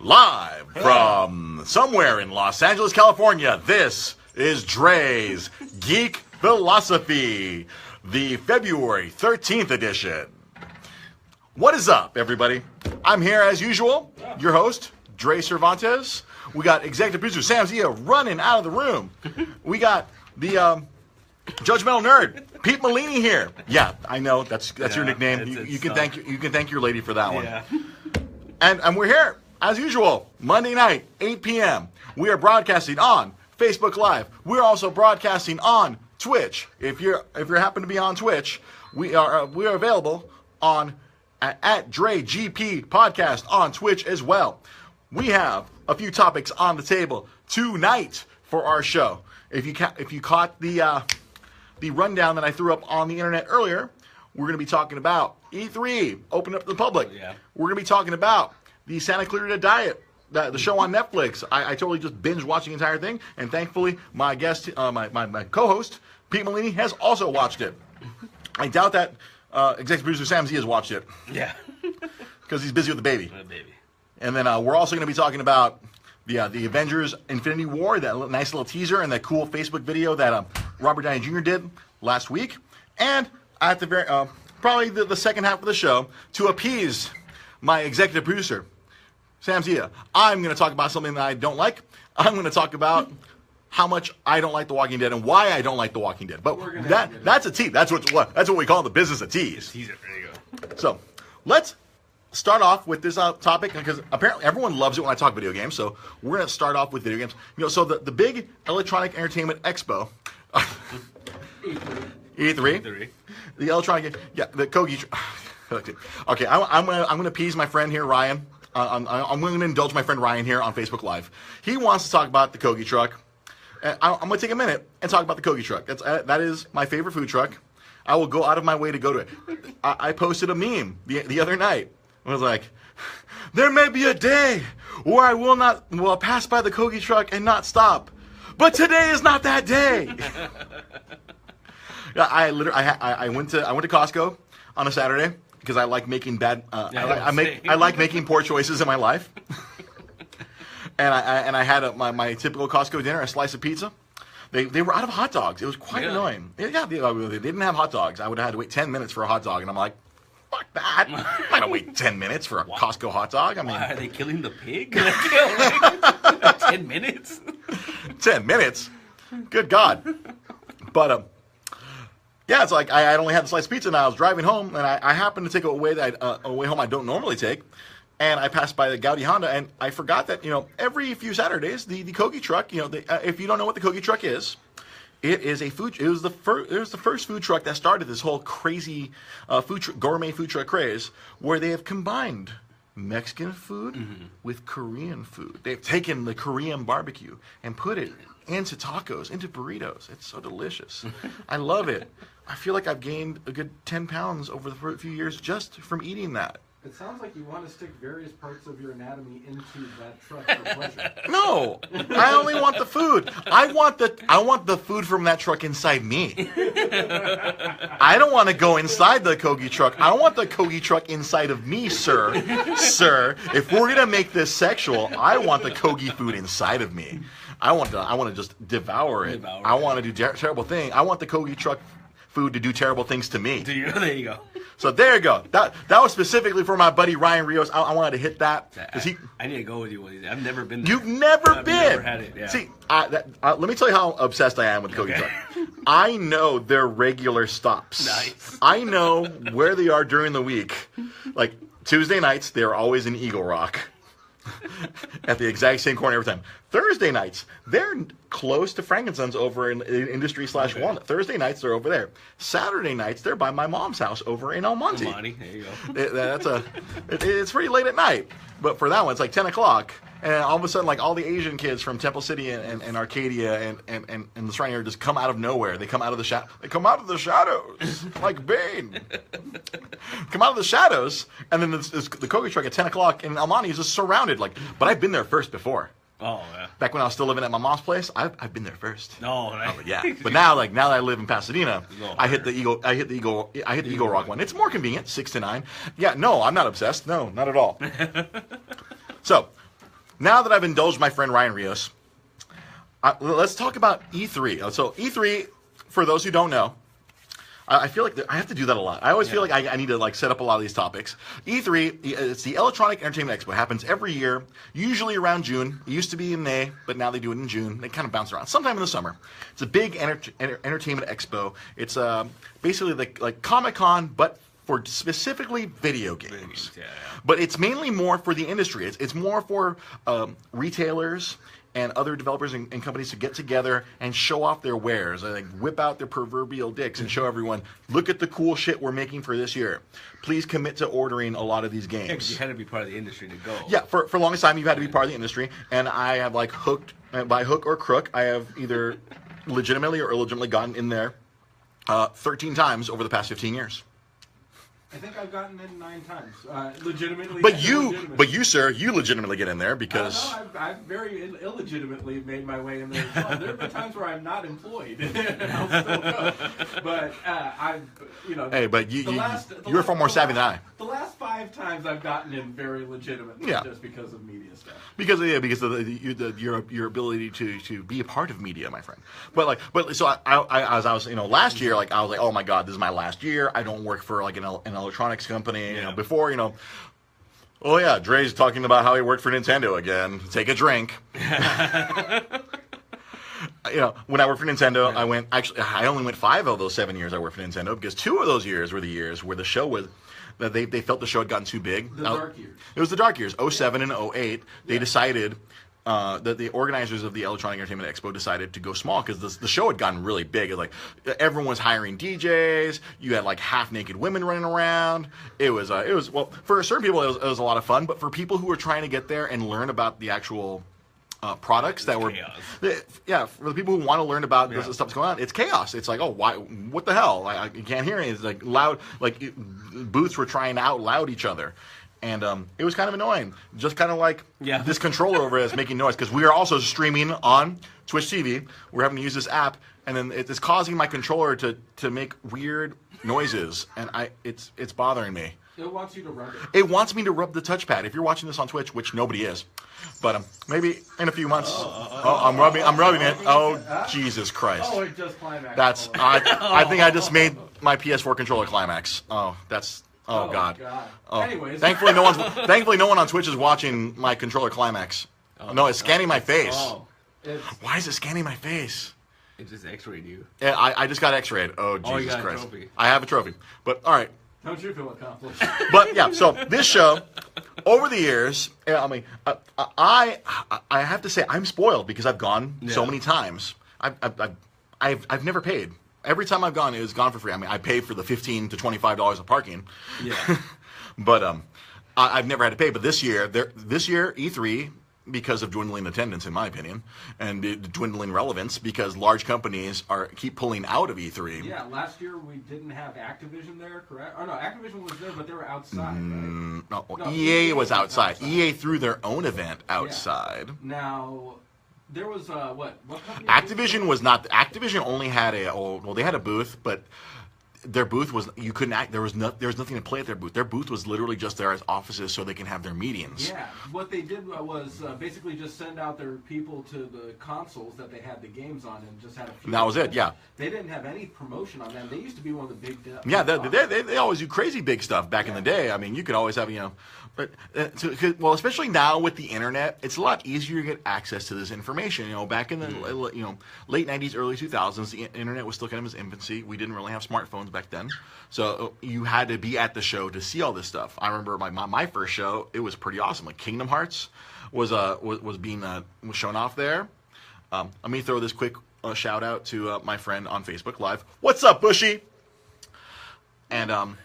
Live from somewhere in Los Angeles, California, this is Dre's Geek Philosophy, the February 13th edition. What is up, everybody? I'm here as usual, your host, Dre Cervantes. We got executive producer Sam Zia running out of the room. We got the judgmental nerd, Pete Malini here. Yeah, I know that's your nickname. You can thank your lady for that one. Yeah. And we're here as usual, Monday night, 8 p.m. We are broadcasting on Facebook Live. We're also broadcasting on Twitch. If you happen to be on Twitch, we are available on at Dre GP Podcast on Twitch as well. We have a few topics on the table tonight for our show. If you caught the rundown that I threw up on the internet earlier, we're going to be talking about E3, open up to the public. Yeah. We're going to be talking about the Santa Clarita Diet, the show on Netflix. I totally just binge watching the entire thing, and thankfully my guest, my co-host, Pete Malini, has also watched it. I doubt that executive producer Sam Z has watched it. Yeah. Because he's busy with the baby. And then we're also going to be talking about the Avengers Infinity War, that nice little teaser and that cool Facebook video that Robert Downey Jr. did last week. And at the very probably the second half of the show, to appease my executive producer, Sam Zia, I'm going to talk about something that I don't like. I'm going to talk about how much I don't like The Walking Dead and why I don't like The Walking Dead. But that's a tease. That's what we call the business of tease. Teaser. There you go. So let's start off with this topic, because apparently everyone loves it when I talk video games. So we're going to start off with video games. So the big Electronic Entertainment Expo, E3, the Electronic, the Kogi Truck. Okay, I'm gonna appease my friend here, Ryan. I'm going to indulge my friend Ryan here on Facebook Live. He wants to talk about the Kogi Truck. I'm going to take a minute and talk about the Kogi Truck. That is my favorite food truck. I will go out of my way to go to it. I posted a meme the other night. I was like, there may be a day where I will pass by the Kogi Truck and not stop, but today is not that day. I went to Costco on a Saturday because I like making I like making poor choices in my life. and I had my typical Costco dinner, a slice of pizza. They were out of hot dogs. It was quite annoying. Yeah, they didn't have hot dogs. I would have had to wait 10 minutes for a hot dog, and I'm like, fuck that. I'm not going to wait 10 minutes for a Costco hot dog. I mean, why are they killing the pig? 10 minutes? 10 minutes? Good God. But, yeah, it's like I only had the slice of pizza, and I was driving home, and I happened to take a way home I don't normally take, and I passed by the Gaudi Honda, and I forgot that, every few Saturdays, the Kogi Truck, if you don't know what the Kogi Truck is, it is a food. It was the first food truck that started this whole crazy gourmet food truck craze, where they have combined Mexican food with Korean food. They've taken the Korean barbecue and put it into tacos, into burritos. It's so delicious. I love it. I feel like I've gained a good 10 pounds over the few years just from eating that. It sounds like you want to stick various parts of your anatomy into that truck for pleasure. No, I only want the food. I want the food from that truck inside me. I don't want to go inside the Kogi Truck. I want the Kogi Truck inside of me, sir. Sir, if we're gonna make this sexual, I want the Kogi food inside of me. I want to just devour it. I want to do terrible things. I want the Kogi Truck food to do terrible things to me. There you go. So there you go. That was specifically for my buddy Ryan Rios. I wanted to hit that because I need to go with you. I've never been. You've never been. Never had it. Yeah. See, let me tell you how obsessed I am with the Kogi Truck. I know their regular stops. Nice. I know where they are during the week. Like Tuesday nights, they're always in Eagle Rock. At the exact same corner every time. Thursday nights, they're close to Frankenson's over in Industry / Walnut. Thursday nights, they're over there. Saturday nights, they're by my mom's house over in El Monte. There you go. It's pretty late at night. But for that one, it's like 10 o'clock. And all of a sudden, like all the Asian kids from Temple City and Arcadia and the surrounding area just come out of nowhere. They come out of the shadows like Bane. Come out of the shadows, and then the Kogi Truck at 10 o'clock in El Monte is just surrounded. But I've been there first before. Oh yeah. Back when I was still living at my mom's place, I've been there first. Oh, right. Yeah. But now that I live in Pasadena, I hit the Eagle Rock one. It's more convenient, 6 to 9. Yeah. No, I'm not obsessed. No, not at all. So, now that I've indulged my friend Ryan Rios, let's talk about E3. So E3, for those who don't know, I feel like I have to do that a lot. I always feel like I need to like set up a lot of these topics. E3, it's the Electronic Entertainment Expo. It happens every year, usually around June. It used to be in May, but now they do it in June. They kind of bounce around. Sometime in the summer. It's a big entertainment expo. It's basically like Comic-Con, but for specifically video games. But it's mainly more for the industry. It's more for retailers and other developers and companies to get together and show off their wares. Like whip out their proverbial dicks and show everyone, look at the cool shit we're making for this year. Please commit to ordering a lot of these games. Yeah, 'cause you had to be part of the industry to go. Yeah, for the longest time you've had to be part of the industry, and I have like hooked, by hook or crook, I have either legitimately or illegitimately gotten in there 13 times over the past 15 years. I think I've gotten in 9 times. Legitimately. But you, sir, you legitimately get in there because... No, I've very illegitimately made my way in there as well. There have been times where I'm not employed, and I'll still go. But Hey, but you're far more savvy than I. The last 5 times I've gotten in very legitimately, just because of media stuff. Because of your ability to be a part of media, my friend. But so as I was last year, like I was like, oh my god, this is my last year. I don't work for like an electronics company. Before oh yeah, Dre's talking about how he worked for Nintendo again. Take a drink. When I worked for Nintendo, I only went 5 of those 7 years I worked for Nintendo because 2 of those years were the years where the show was. They felt the show had gotten too big. The dark years. It was the dark years, 07 and 08. They decided that the organizers of the Electronic Entertainment Expo decided to go small because the show had gotten really big. Like everyone was hiring DJs. You had like half-naked women running around. It was well, for certain people it was a lot of fun, but for people who were trying to get there and learn about the actual products that were chaos. For the people who want to learn about the stuff that's going on, it's chaos. It's like, oh, why? What the hell? You can't hear anything. It's like loud. Booths were trying to out loud each other, and it was kind of annoying. Just kind of like this controller over is making noise because we are also streaming on Twitch TV. We're having to use this app, and then it's causing my controller to make weird noises, and it's bothering me. It wants you to rub it. It wants me to rub the touchpad. If you're watching this on Twitch, which nobody is, but maybe in a few months. I'm rubbing it. Oh, Jesus Christ! Oh, it just climaxed. I think I just made my PS4 controller climax. Oh, that's. Oh God. Oh. Anyways. Thankfully, no one on Twitch is watching my controller climax. No, it's scanning my face. Why is it scanning my face? It just X-rayed you. Yeah, I just got X-rayed. Oh, Jesus Christ! I have a trophy. But all right. Don't you feel accomplished? But yeah, so this show, over the years, I mean, I have to say I'm spoiled because I've gone so many times. I've never paid. Every time I've gone, it's gone for free. I mean, I pay for the $15 to $25 of parking. Yeah. But I've never had to pay. But this year E3. Because of dwindling attendance, in my opinion, and dwindling relevance, because large companies keep pulling out of E3. Yeah, last year we didn't have Activision there, correct? Oh no, Activision was there, but they were outside, right? No, EA was outside. EA threw their own event outside. Yeah. Now, there was what company? Activision was not. Activision only had they had a booth, but their booth was you couldn't act. There was nothing to play at their booth. Their booth was literally just there as offices so they can have their meetings. Yeah, what they did was basically just send out their people to the consoles that they had the games on and just had a few. And that was it. Yeah. They didn't have any promotion on them. They used to be one of the big. Yeah, they always do crazy big stuff back in the day. I mean, you could always have but especially now with the internet, it's a lot easier to get access to this information. Back in the late '90s, early 2000s, the internet was still kind of in its infancy. We didn't really have smartphones back then, so you had to be at the show to see all this stuff. I remember my first show; it was pretty awesome. Like Kingdom Hearts was shown off there. Let me throw this quick shout out to my friend on Facebook Live. What's up, Bushy? And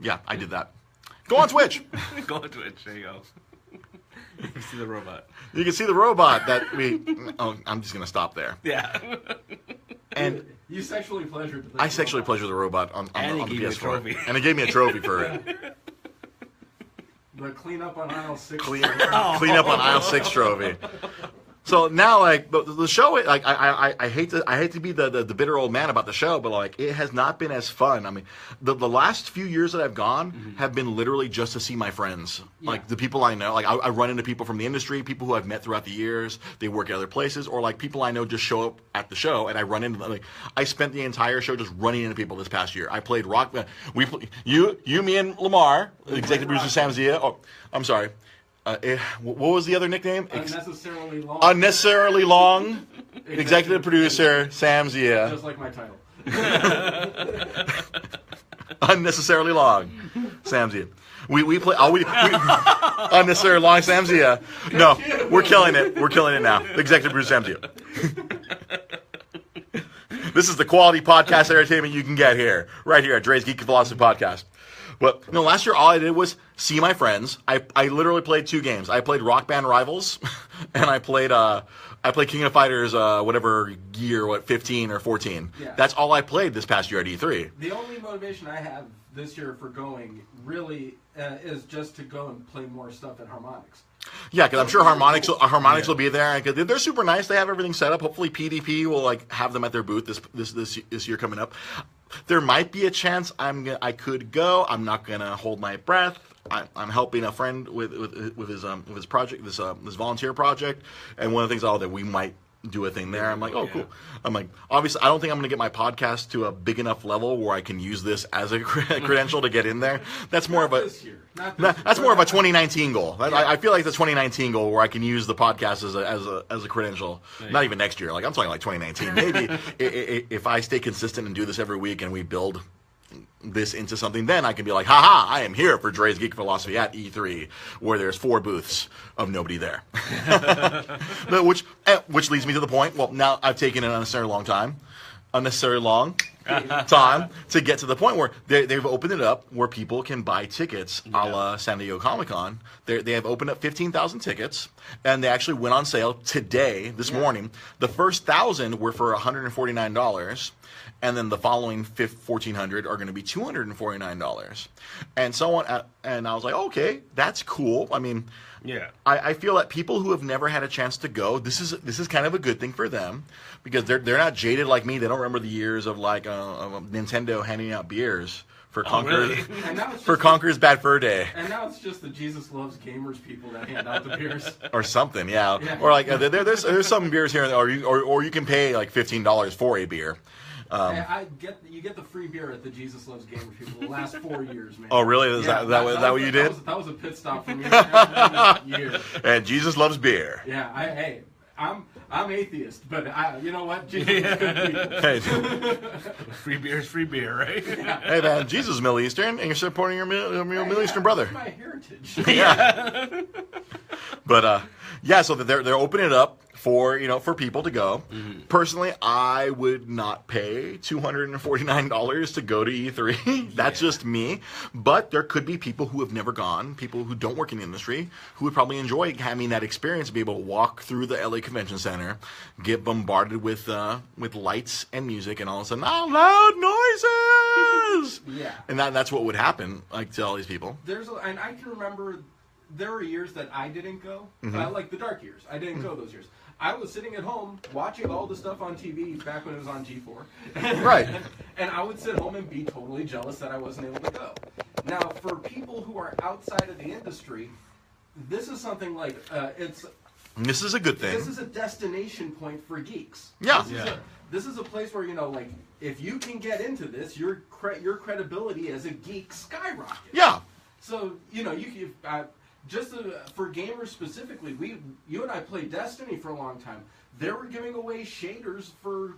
yeah, I did that. Go on Twitch. Go on Twitch. There you go. You can see the robot. You can see the robot that we. Oh, I'm just gonna stop there. Yeah. And you sexually pleasured. I sexually pleasured the robot on the PS4, and it gave me a trophy for it. The clean up on aisle 6. Clean up on aisle 6 trophy. So now, like the show, like I hate to be the bitter old man about the show, but like it has not been as fun. I mean, the last few years that I've gone have been literally just to see my friends, like the people I know. Like I run into people from the industry, people who I've met throughout the years. They work at other places, or like people I know just show up at the show, and I run into them. Like I spent the entire show just running into people this past year. I played rock. You, me, and Lamar, executive producer Sam Zia. Oh, I'm sorry. What was the other nickname? Unnecessarily long. Unnecessarily long. Executive producer Sam Zia. Just like my title. Unnecessarily long, Sam Zia. We play. Unnecessarily long, Sam Zia. No, we're killing it. We're killing it now. Executive producer Sam Zia. This is the quality podcast entertainment you can get here, right here at Dre's Geek Philosophy Podcast. But no, last year all I did was see my friends. I literally played 2 games. I played Rock Band Rivals, and I played King of Fighters, whatever year, 15 or 14. Yeah. That's all I played this past year at E3. The only motivation I have this year for going really is just to go and play more stuff at Harmonix. Yeah, because I'm sure Harmonix will be there. They're super nice. They have everything set up. Hopefully PDP will like have them at their booth this year coming up. There might be a chance I could go. I'm not gonna hold my breath. I'm helping a friend with his project, this volunteer project, and one of the things that we might do a thing there. I'm like, oh, cool. I'm like, obviously, I don't think I'm going to get my podcast to a big enough level where I can use this as a credential to get in there. That's more of a that's more of a 2019 goal. I feel like the 2019 goal where I can use the podcast as a credential. Not even next year. Like I'm talking like 2019. Maybe if I stay consistent and do this every week and we build this into something, then I can be like, haha, I am here for Dre's Geek Philosophy at E3, where there's 4 booths of nobody there. which leads me to the point, well, now I've taken an unnecessarily long time to get to the point where they've opened it up where people can buy tickets a la San Diego Comic-Con. They have opened up 15,000 tickets, and they actually went on sale today, this morning. The first 1,000 were for $149. And then the following 1,400 are going to be $249, and so on. And I was like, okay, that's cool. I mean, I feel that people who have never had a chance to go, this is kind of a good thing for them because they're not jaded like me. They don't remember the years of like Nintendo handing out beers for Conker's Bad Fur Day. And now it's just the Jesus Loves Gamers people that hand out the beers. Or something, yeah. Or like there's some beers here, or you can pay like $15 for a beer. You get the free beer at the Jesus Loves Gamers people the last 4 years, man. Oh, really? Is that what you did? That was a pit stop for me. Years. And Jesus loves beer. Yeah, I'm atheist, but you know what? Jesus is good people. Free beer is free beer, right? Yeah. Hey, man, Jesus is Middle Eastern, and you're supporting your Middle Eastern brother. That's my heritage. Yeah. But so they're opening it up for people to go. Mm-hmm. Personally, I would not pay $249 to go to E3. That's just me. But there could be people who have never gone, people who don't work in the industry, who would probably enjoy having that experience, be able to walk through the LA Convention Center, get bombarded with lights and music, and all of a sudden, loud noises. Yeah. And that's what would happen, like to all these people. And I can remember there were years that I didn't go, like the dark years. I didn't go those years. I was sitting at home watching all the stuff on TV back when it was on G4. Right. And I would sit home and be totally jealous that I wasn't able to go. Now, for people who are outside of the industry, this is something like this is a good thing. This is a destination point for geeks. Yeah. This is a place where, like, if you can get into this, your credibility as a geek skyrockets. Yeah. So, for gamers specifically, you and I played Destiny for a long time. They were giving away shaders for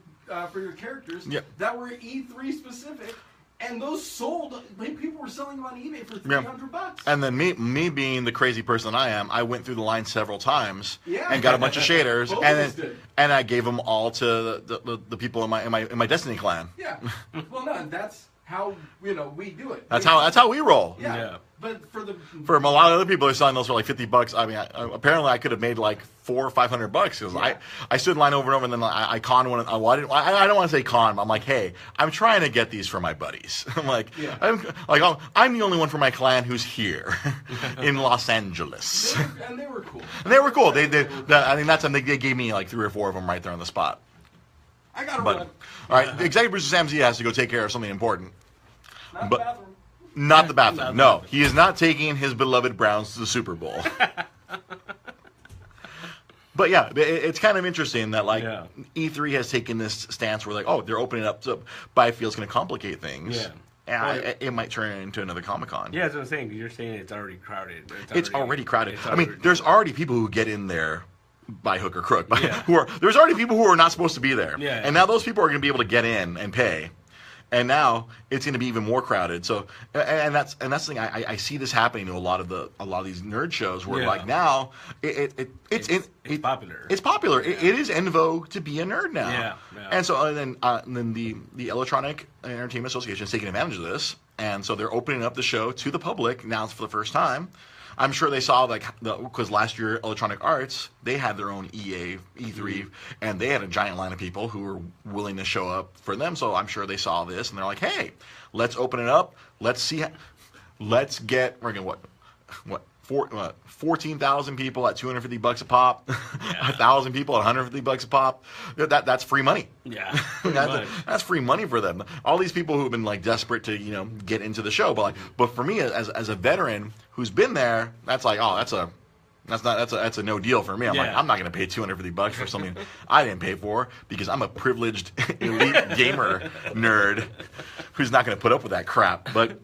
your characters that were E3 specific, and those sold. People were selling them on eBay for $300. And then me being the crazy person I am, I went through the line several times and got a bunch of shaders, and I gave them all to the people in my Destiny clan. Yeah. Well, no, that's how we do it. That's how we roll. Yeah. But for a lot of other people, they're selling those for like $50. I mean, apparently I could have made like $400 or $500 because I stood in line over and over, and then I conned one. I don't want to say con, but I'm like, hey, I'm trying to get these for my buddies. I'm like, I'm the only one for my clan who's here in Los Angeles. And they were cool. And they were cool. I think that's something they gave me like 3 or 4 of them right there on the spot. I got to run. All right, the executive producer Sam Z has to go take care of something important. Not the bathroom. Not the bathroom. No, he is not taking his beloved Browns to the Super Bowl. But yeah, it's kind of interesting that like E3 has taken this stance where like, oh, they're opening up so Byfield's going to complicate things. Yeah. It might turn into another Comic-Con. Yeah, that's what I'm saying. You're saying it's already crowded. It's already crowded. I mean, there's already people who get in there by hook or crook. There's already people who are not supposed to be there. Yeah. And now those people are going to be able to get in and pay. And now it's going to be even more crowded. So, and that's the thing. I see this happening to a lot of these nerd shows where like now it's popular. It's popular. Yeah. It is en vogue to be a nerd now. Yeah. And so and then the Electronic Entertainment Association is taking advantage of this, and so they're opening up the show to the public now for the first time. I'm sure they saw because last year Electronic Arts, they had their own EA E3, and they had a giant line of people who were willing to show up for them. So I'm sure they saw this and they're like, hey, let's open it up. Let's see. Let's get 14,000 people at $250 a pop, 1,000 people at $150 a pop. That's free money. Yeah, that's free money for them. All these people who've been like desperate to get into the show, but for me as a veteran who's been there, that's like, oh, that's a no deal for me. I'm like, I'm not going to pay $250 for something I didn't pay for because I'm a privileged elite gamer nerd who's not going to put up with that crap. But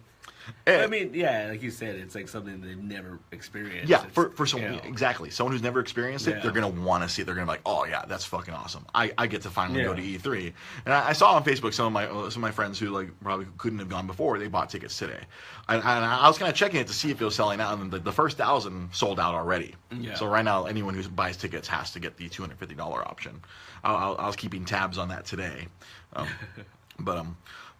I mean, yeah, like you said, it's like something they've never experienced. Yeah, for someone, exactly. Someone who's never experienced it, they're going to want to see it. They're going to be like, oh, yeah, that's fucking awesome. I get to finally go to E3. And I saw on Facebook some of my friends who like probably couldn't have gone before, they bought tickets today. And I was kind of checking it to see if it was selling out, and the first 1,000 sold out already. Yeah. So right now, anyone who buys tickets has to get the $250 option. I was keeping tabs on that today.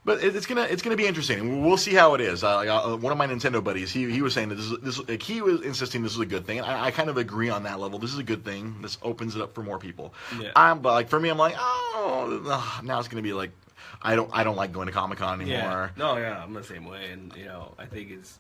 But it's gonna be interesting. We'll see how it is. One of my Nintendo buddies, he was saying that he was insisting this is a good thing, and I kind of agree on that level. This is a good thing. This opens it up for more people. Yeah. But like for me, I'm like, now it's gonna be like, I don't like going to Comic-Con anymore. Yeah. No, yeah, I'm the same way, and I think it's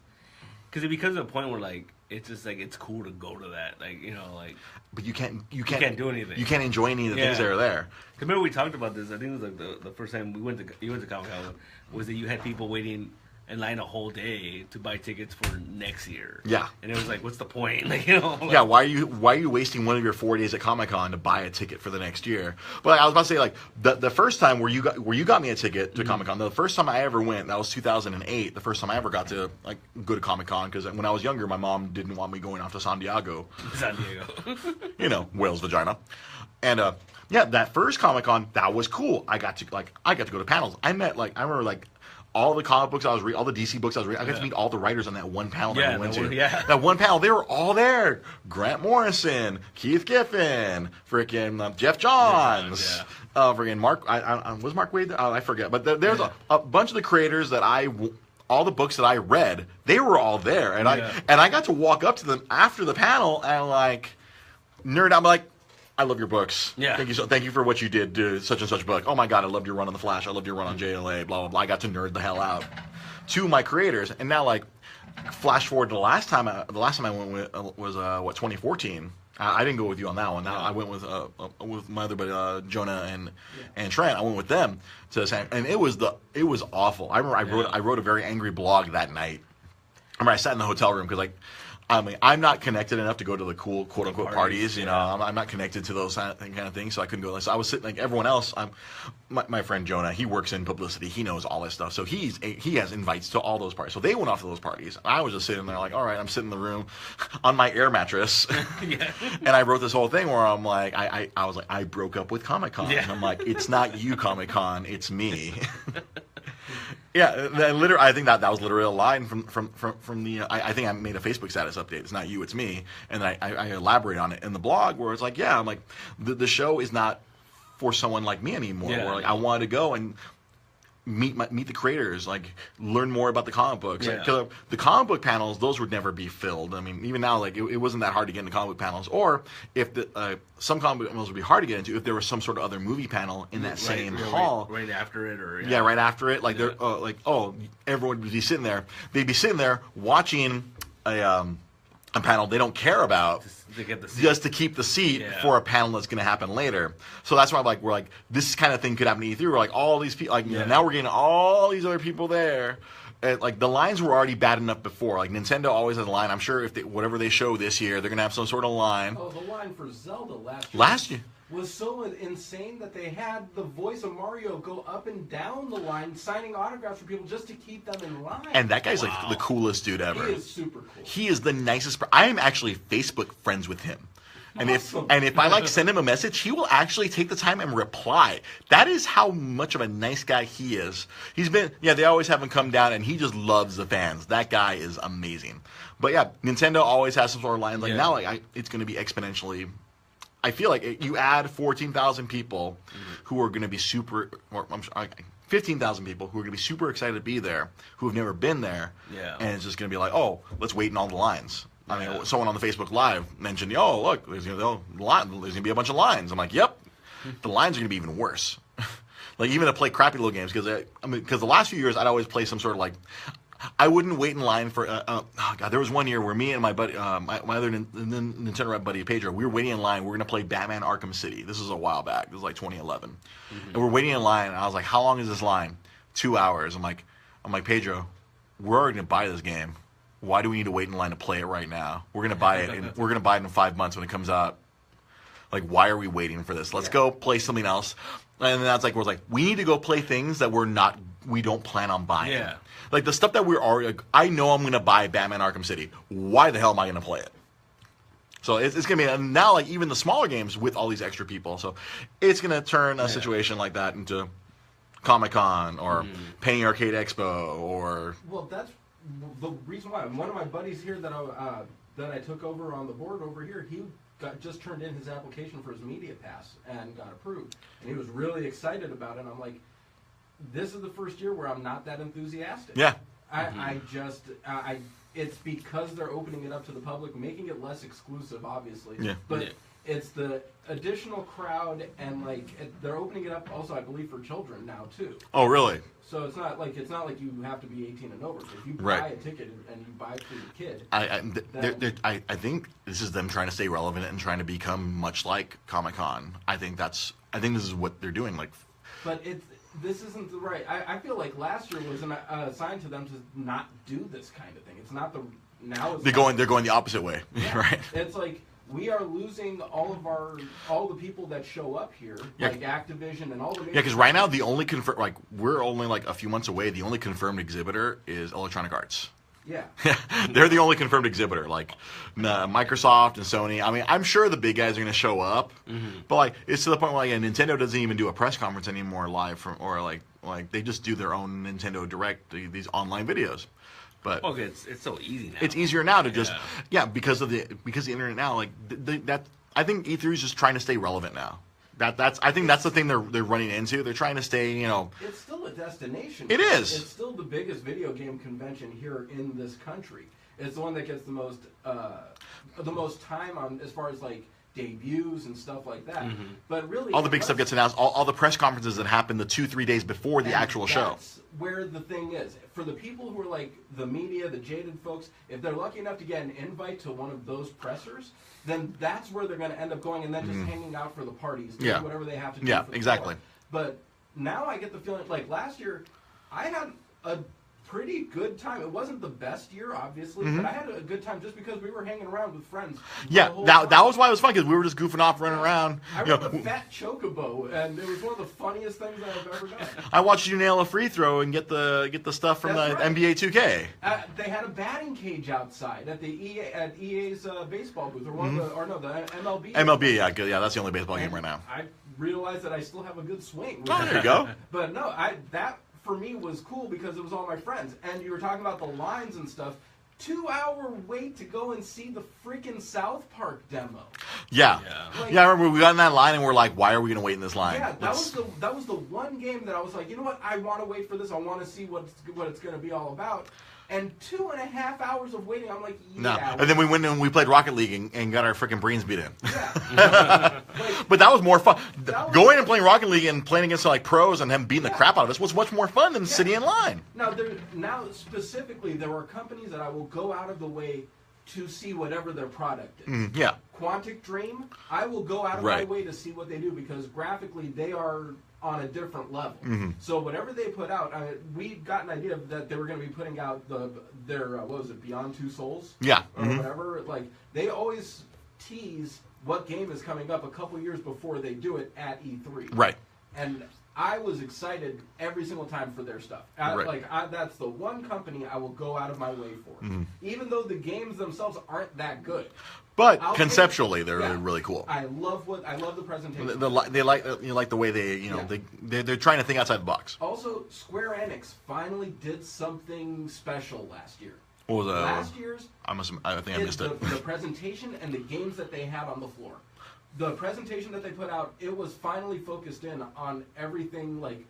because it becomes a point where like it's just like it's cool to go to that, like like. But you can't do anything. You can't enjoy any of the things that are there. Remember we talked about this. I think it was like the first time you went to Comic-Con was that you had people waiting in line a whole day to buy tickets for next year. Yeah. And it was like, what's the point? Like, yeah. Why are you wasting one of your 4 days at Comic-Con to buy a ticket for the next year? But I was about to say, like, the first time where you got me a ticket to Comic-Con, the first time I ever went, that was 2008. The first time I ever got to like go to Comic-Con, because when I was younger, my mom didn't want me going off to San Diego. Whale's vagina. And that first Comic-Con, that was cool. I got to go to panels. I remember all the comic books I was reading, all the DC books I was reading, I got to meet all the writers on that one panel that I went to. That one panel, they were all there. Grant Morrison, Keith Giffen, freaking Jeff Johns, freaking Mark. Was Mark Waid there? I forget. But there's a bunch of the creators that all the books that I read, they were all there, and I got to walk up to them after the panel and like nerd out. I'm like, I love your books. Yeah. Thank you for what you did to such and such book. Oh my God, I loved your run on The Flash. I loved your run on JLA. Blah blah blah. I got to nerd the hell out to my creators. And now, like, flash forward to the last time I went with was 2014. I didn't go with you on that one. Now I went with my other buddy Jonah and Trent. I went with them to the same, and it was awful. I remember I wrote a very angry blog that night. I remember I sat in the hotel room because like. I mean, I'm not connected enough to go to the cool quote-unquote parties. I'm not connected to those kind of things, so I couldn't go. So I was sitting like everyone else. My friend Jonah, he works in publicity. He knows all this stuff. So he has invites to all those parties. So they went off to those parties. I was just sitting there like, all right, I'm sitting in the room on my air mattress. And I wrote this whole thing where I'm like, I was like, I broke up with Comic-Con. Yeah. And I'm like, it's not you, Comic-Con, it's me. Yeah, I think that was literally a line from the. I think I made a Facebook status update. It's not you, it's me, and I elaborate on it in the blog where it's like, yeah, I'm like, the show is not for someone like me anymore. Yeah. Where like I wanted to go, and meet the creators, like learn more about the comic books. Yeah. Because the comic book panels, those would never be filled. I mean, even now, like it wasn't that hard to get into comic book panels. Or if some comic book panels would be hard to get into if there was some sort of other movie panel in that same hall. Right after it, or right after it. Like they're everyone would be sitting there. They'd be sitting there watching a panel they don't care about. To get the seat. Just to keep the seat for a panel that's going to happen later. So that's why we're like, this kind of thing could happen to E3. We're like, all these people, like, now we're getting all these other people there. And, like, the lines were already bad enough before. Like, Nintendo always has a line. I'm sure if whatever they show this year, they're going to have some sort of line. Oh, the line for Zelda last year was so insane that they had the voice of Mario go up and down the line signing autographs for people just to keep them in line. And that guy's like the coolest dude ever. He is super cool. He is the nicest. I am actually Facebook friends with him. And if I like send him a message, he will actually take the time and reply. That is how much of a nice guy he is. He's been they always have him come down and he just loves the fans. That guy is amazing. But yeah, Nintendo always has some sort of lines like now it's going to be exponentially. I feel like you add 14,000 people who are going to be 15,000 people who are going to be super excited to be there, who have never been there, and it's just going to be like, oh, let's wait in all the lines. I mean, someone on the Facebook Live mentioned, oh, look, there's going to be a bunch of lines. I'm like, yep, the lines are going to be even worse. Like, even to play crappy little games, because the last few years I'd always play some sort of like, I wouldn't wait in line for. There was one year where me and my buddy, my other Nintendo rep buddy Pedro, we were waiting in line. We were gonna play Batman Arkham City. This was a while back. This was like 2011, and we're waiting in line. And I was like, "How long is this line?" 2 hours. I'm like, Pedro, we're already gonna buy this game. Why do we need to wait in line to play it right now? We're gonna buy it, and we're gonna buy it in 5 months when it comes out. Like, why are we waiting for this? Let's go play something else. And then that's like, we're like, we need to go play things that we don't plan on buying. Yeah. Like the stuff that we're already, like, I know I'm going to buy Batman Arkham City. Why the hell am I going to play it? So it's going to be, and now like even the smaller games with all these extra people. So it's going to turn a situation like that into Comic-Con or Penny Arcade Expo or. Well, that's the reason why. One of my buddies here that I took over on the board over here, he just turned in his application for his media pass and got approved, and he was really excited about it. And I'm like, this is the first year where I'm not that enthusiastic. Yeah. It's because they're opening it up to the public, making it less exclusive, obviously. Yeah. But it's the additional crowd, and like they're opening it up also, I believe, for children now too. Oh, really? So it's not like you have to be 18 and over. So if you buy a ticket and you buy it for your kid, I think this is them trying to stay relevant and trying to become much like Comic-Con. I think this is what they're doing. Like, but this isn't the right. I feel like last year was a sign to them to not do this kind of thing. It's not the now. It's they're going the opposite way, right? It's like we are losing all the people that show up here, like Activision and all the. Yeah, because right now the only we're only like a few months away. The only confirmed exhibitor is Electronic Arts. Yeah. They're the only confirmed exhibitor. Like Microsoft and Sony. I mean, I'm sure the big guys are going to show up, but like it's to the point where like Nintendo doesn't even do a press conference anymore live or like they just do their own Nintendo Direct, these online videos. But it's so easy now. It's easier now to just because of the internet now. Like I think E3 is just trying to stay relevant now. I think that's the thing they're running into. They're trying to stay, It's still a destination. It is. It's still the biggest video game convention here in this country. It's the one that gets the most time on as far as like debuts and stuff like that. But really, all the big stuff gets announced. All the press conferences that happen the 2-3 days before the actual show. That's where the thing is. For the people who are like the media, the jaded folks, if they're lucky enough to get an invite to one of those pressers, then that's where they're going to end up going, and then just hanging out for the parties, doing whatever they have to do. Yeah, for exactly. But now I get the feeling like last year, I had a pretty good time. It wasn't the best year, obviously, but I had a good time just because we were hanging around with friends. Yeah, that was why it was fun, because we were just goofing off, running around. I remember the fat chocobo, and it was one of the funniest things I've ever done. I watched you nail a free throw and get the stuff from NBA 2K. They had a batting cage outside at EA's baseball booth, or the MLB. MLB, yeah, that's the only baseball game right now. I realized that I still have a good swing. Oh, there you go. But no, that for me was cool because it was all my friends, and you were talking about the lines and stuff. 2-hour wait to go and see the freaking South Park demo. Yeah. Like, I remember we got in that line and we're like, why are we going to wait in this line? Yeah, that was the one game that I was like, you know what? I want to wait for this. I want to see what it's going to be all about. And 2.5 hours of waiting, I'm like, yeah. No. And then we went and we played Rocket League and got our freaking brains beat in. Yeah. But that was more fun. Going and playing Rocket League and playing against like pros and them beating the crap out of us was much more fun than sitting in line. Now specifically, there are companies that I will go out of the way to see whatever their product is. Yeah. Quantic Dream, I will go out of my way to see what they do because graphically they are on a different level. So whatever they put out, we got an idea that they were going to be putting out their what was it, Beyond Two Souls? Yeah. Or whatever. Like, they always tease what game is coming up a couple years before they do it at E3. Right. And I was excited every single time for their stuff. That's the one company I will go out of my way for. Even though the games themselves aren't that good. But conceptually, they're really cool. I love the presentation. They like the way they're trying to think outside the box. Also, Square Enix finally did something special last year. What was that? Last year's, I think I missed it. The presentation and the games that they had on the floor. The presentation that they put out, it was finally focused in on everything. Like,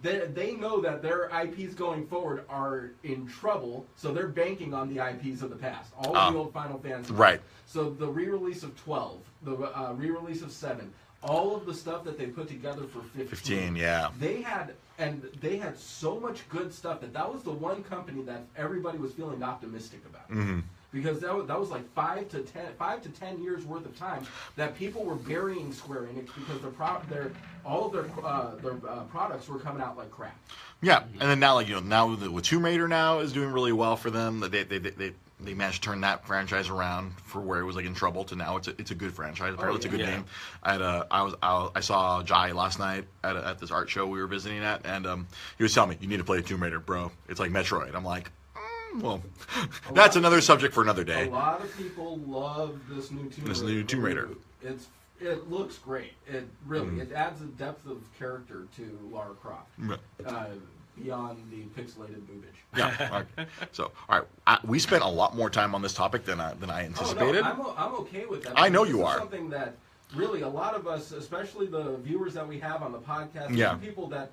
they know that their IPs going forward are in trouble, so they're banking on the IPs of the past. All of the old Final Fantasy. Right. So the re-release of 12, the re-release of 7, all of the stuff that they put together for 15. Yeah. They had so much good stuff that was the one company that everybody was feeling optimistic about. Because that was like 5 to 10 years worth of time that people were burying Square Enix because all of their products were coming out like crap. Yeah, and then now now with Tomb Raider now is doing really well for them. They managed to turn that franchise around for where it was like in trouble to now it's a good franchise. Apparently, it's a good game. I saw Jai last night at this art show we were visiting at, and he was telling me, "You need to play Tomb Raider, bro. It's like Metroid." I'm like, well, that's another subject for another day. A lot of people love this new Tomb Raider. It looks great. It really it adds a depth of character to Lara Croft beyond the pixelated boobage. Yeah. Okay. So, all right, we spent a lot more time on this topic than I anticipated. Oh, no, I'm okay with that. I know you are. Something that really a lot of us, especially the viewers that we have on the podcast, are people that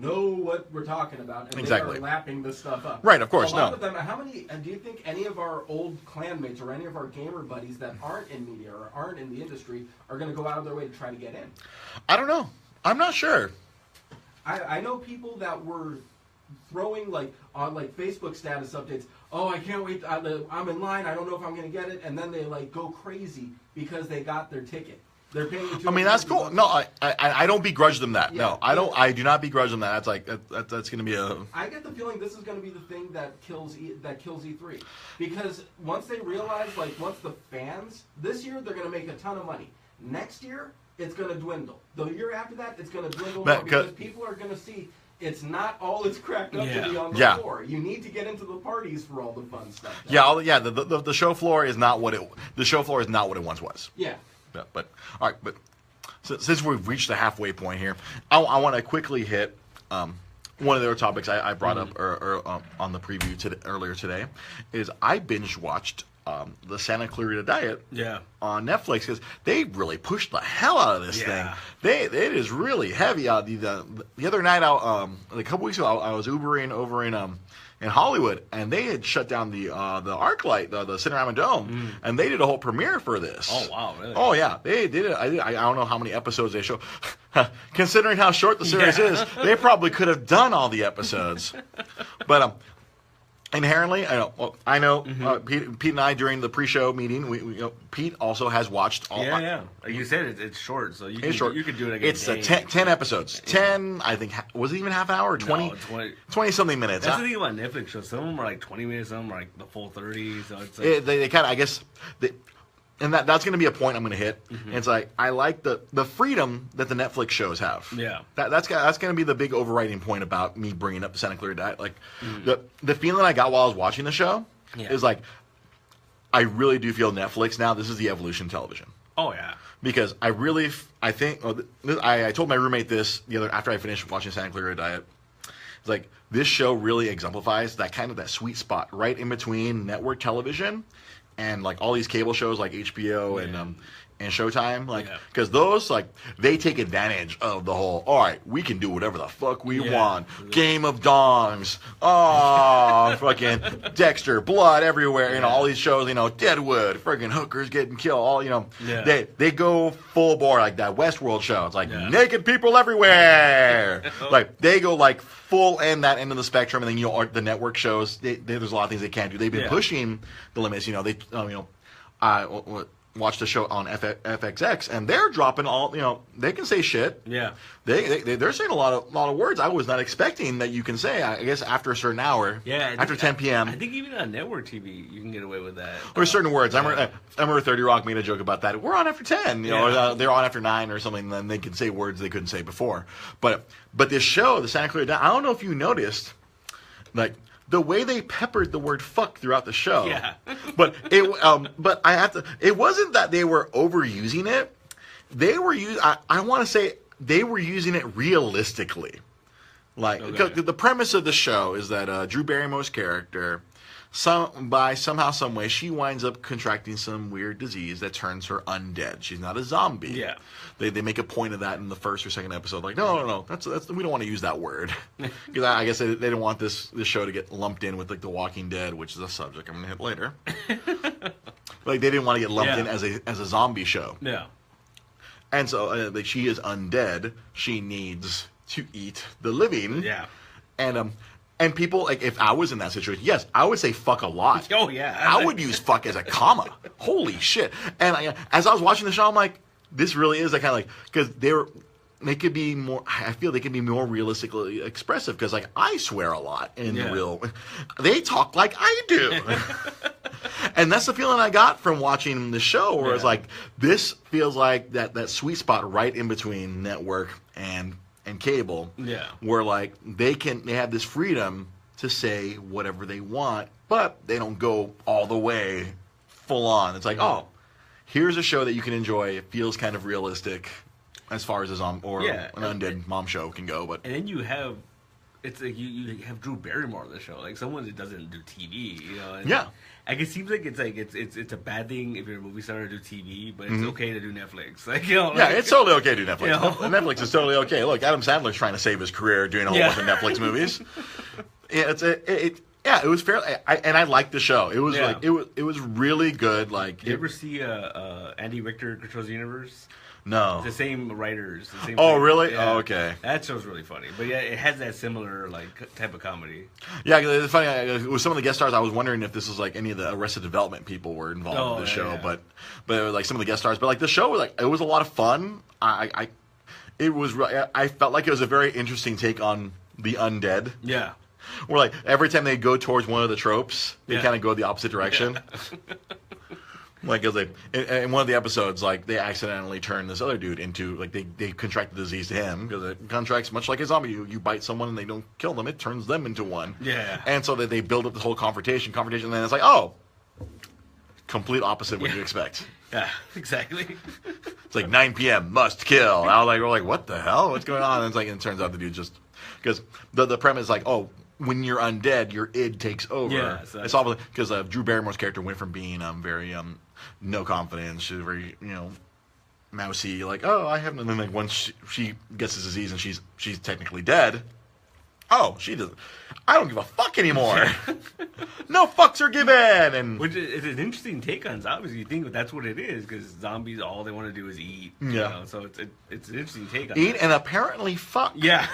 know what we're talking about, and they are lapping this stuff up. Right, of course. A lot of them. How many? Do you think any of our old clanmates or any of our gamer buddies that aren't in media or aren't in the industry are going to go out of their way to try to get in? I don't know. I'm not sure. I know people that were throwing on Facebook status updates. Oh, I can't wait! I'm in line. I don't know if I'm going to get it, and then they go crazy because they got their ticket. They're paying. I mean, that's cool. No, I don't begrudge them that. Yeah. No, I don't. I do not begrudge them that. That's going to be a. I get the feeling this is going to be the thing that kills E3 because once they realize, once the fans this year they're going to make a ton of money. Next year it's going to dwindle. The year after that it's going to dwindle more because people are going to see. It's not all it's cracked up to be on the floor. You need to get into the parties for all the fun stuff. The show floor is not what it. The show floor is not what it once was. Yeah. Yeah, but all right, but since we've reached the halfway point here, I want to quickly hit one of the other topics I brought up on the preview earlier today. Is I binge watched the Santa Clarita Diet on Netflix because they really pushed the hell out of this thing. It is really heavy. The other night, a couple weeks ago, I was Ubering over in Hollywood, and they had shut down the ArcLight, the Cinerama Dome, and they did a whole premiere for this. Oh wow, really? Oh yeah, they did it. I don't know how many episodes they show. Considering how short the series is, they probably could have done all the episodes. But inherently, I know. Pete and I during the pre-show meeting, Pete also has watched all. Yeah. Like you said, it's short, so you can do it again. It's 10 episodes. 10, I think. Was it even half an hour? Or 20? No, 20 something minutes. That's the thing about Netflix shows. Some of them are like 20 minutes. Some are like the full 30. So it's they kind of, I guess. And that's going to be a point I'm going to hit. It's like I like the freedom that the Netflix shows have. Yeah, that's going to be the big overriding point about me bringing up the Santa Clarita Diet. Like the feeling I got while I was watching the show is like I really do feel Netflix now. This is the evolution of television. Oh yeah, because I think I told my roommate this the other after I finished watching Santa Clarita Diet. It's like this show really exemplifies that kind of that sweet spot right in between network television and like all these cable shows like HBO and Showtime, like, because those, like, they take advantage of the whole, all right, we can do whatever the fuck we want. Game of Dongs, fucking Dexter, blood everywhere, you know, all these shows, you know, Deadwood, friggin' hookers getting killed, all, you know, they go full bore, like that Westworld show. It's like naked people everywhere. Like, they go, like, full end that end of the spectrum, and then, you know, the network shows, there's a lot of things they can't do. They've been pushing the limits, you know, they, you know, watch the show on FXX, and they're dropping all, you know, they can say shit. Yeah. They're saying a lot of words I was not expecting that you can say, I guess, after a certain hour. Yeah. After 10 p.m. I think even on network TV, you can get away with that. Or certain words. I remember 30 Rock made a joke about that. We're on after 10, you know, they're on after 9 or something, and then they can say words they couldn't say before. But this show, the Santa Clarita Diet, I don't know if you noticed, like, the way they peppered the word "fuck" throughout the show, but I have to. It wasn't that they were overusing it. They were I want to say they were using it realistically. Like, because the premise of the show is that Drew Barrymore's character, somehow, some way, she winds up contracting some weird disease that turns her undead. She's not a zombie. Yeah. They make a point of that in the first or second episode. Like, no, that's we don't want to use that word, because I guess they didn't want this show to get lumped in with like The Walking Dead, which is a subject I'm gonna hit later. Like, they didn't want to get lumped in as a zombie show. Yeah. And so she is undead. She needs to eat the living. Yeah. And people, like, if I was in that situation, yes, I would say fuck a lot. Oh, yeah. I would use fuck as a comma. Holy shit. And as I was watching the show, I'm like, this really is, like, kind of like, because they could be more, I feel they could be more realistically expressive, because, like, I swear a lot in the real, they talk like I do. And that's the feeling I got from watching the show, where it's like, this feels like that sweet spot right in between network and cable, where like they have this freedom to say whatever they want, but they don't go all the way full on. It's like, oh, here's a show that you can enjoy. It feels kind of realistic as far as an undead mom show can go. But and then you have, it's like you have Drew Barrymore on the show, like someone that doesn't do TV, you know. And like, it seems like it's a bad thing if you're a movie star to do TV, but it's okay to do Netflix. Like, you know, like, it's totally okay to do Netflix. You know? Netflix is totally okay. Look, Adam Sandler's trying to save his career doing a whole bunch of Netflix movies. It was fair, and I liked the show. It was like it was really good. Like, did you ever see Andy Richter Controls the Universe? No. The same writers. The same really? Yeah. Oh, okay. That show's really funny. But yeah, it has that similar like type of comedy. Yeah, it's funny. With some of the guest stars, I was wondering if this was like any of the Arrested Development people were involved in the show. Yeah. But it was like some of the guest stars. But like the show, like, it was a lot of fun. I felt like it was a very interesting take on the undead. Yeah. Where like every time they go towards one of the tropes, they kind of go the opposite direction. Like, cause in one of the episodes, like, they accidentally turn this other dude into, like, they contract the disease to him, because it contracts much like a zombie. You bite someone and they don't kill them, it turns them into one. Yeah. And so that they build up this whole confrontation, and then it's like, oh, complete opposite what you expect. Yeah, exactly. It's like 9 p.m. must kill. And I was like, we're like, what the hell? What's going on? And it's like, and it turns out the dude just, because the premise is like, oh, when you're undead, your id takes over. Yeah, exactly. It's all because Drew Barrymore's character went from being very no confidence, she's very, you know, mousy, like, oh, I haven't, and then like once she gets this disease and she's technically dead, oh, she doesn't, I don't give a fuck anymore. No fucks are given. And which is an interesting take on zombies. You think that's what it is, because zombies, all they want to do is eat. Yeah. You know? So it's an interesting take on eat that. And apparently fuck. Yeah.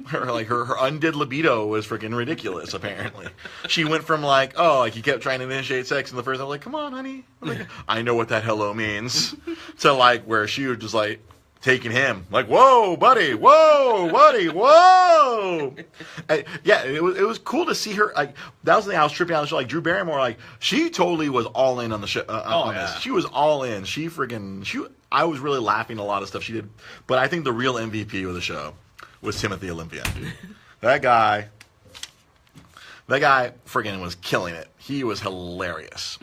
Her undead libido was freaking ridiculous. Apparently, she went from like, oh, like he kept trying to initiate sex in the first. I'm like, come on, honey. Like, I know what that hello means. To like where she was just like taking him, like, whoa, buddy, whoa. And, yeah, it was cool to see her. Like, that was the thing I was tripping out on the show. Like, Drew Barrymore, like, she totally was all in on the show. On this, she was all in. I was really laughing at a lot of stuff she did. But I think the real MVP of the show was Timothy Olympia. That guy friggin' was killing it. He was hilarious.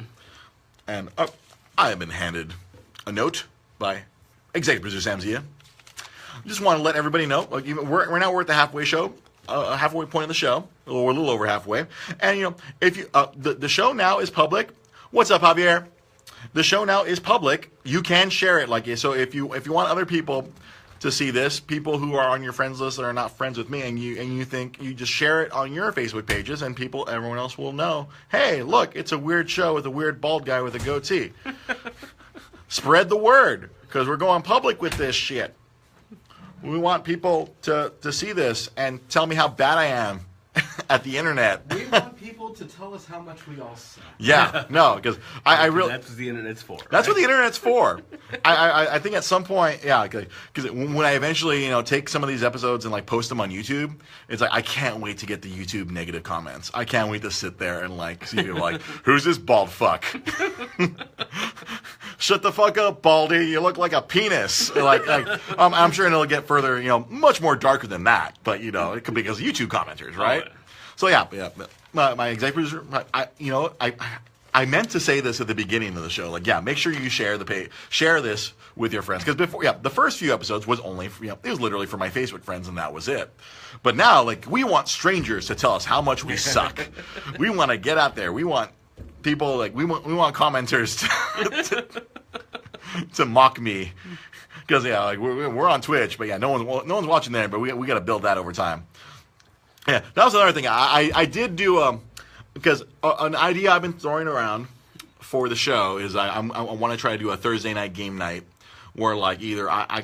And I have been handed a note by executive producer Sam Zia. Just want to let everybody know, like, we're at the halfway show. halfway point of the show, or a little over halfway. And if you the show now is public. What's up, Javier? The show now is public. You can share it, so if you want other people to see this, people who are on your friends list that are not friends with me, and you think you just share it on your Facebook pages, and everyone else will know. Hey, look, it's a weird show with a weird bald guy with a goatee. Spread the word, because we're going public with this shit. We want people to see this and tell me how bad I am at the internet. We want people to tell us how much we all suck. Yeah, no, because I really... That's what the internet's for. That's what the internet's for. I think at some point, yeah, because when I eventually, take some of these episodes and post them on YouTube, it's I can't wait to get the YouTube negative comments. I can't wait to sit there and see people who's this bald fuck? Shut the fuck up, Baldy. You look like a penis. I'm sure it'll get further, much more darker than that. But it could be because of YouTube commenters, right? Oh, yeah. So yeah. My executive producer, I meant to say this at the beginning of the show. Make sure you share this with your friends. Because before, the first few episodes was only, it was literally for my Facebook friends, and that was it. But now, we want strangers to tell us how much we suck. We want to get out there. We want people, we want commenters to mock me. Because we're on Twitch, but no one's watching there. But we got to build that over time. Yeah, that was another thing. I did do because an idea I've been throwing around for the show is I want to try to do a Thursday night game night where either I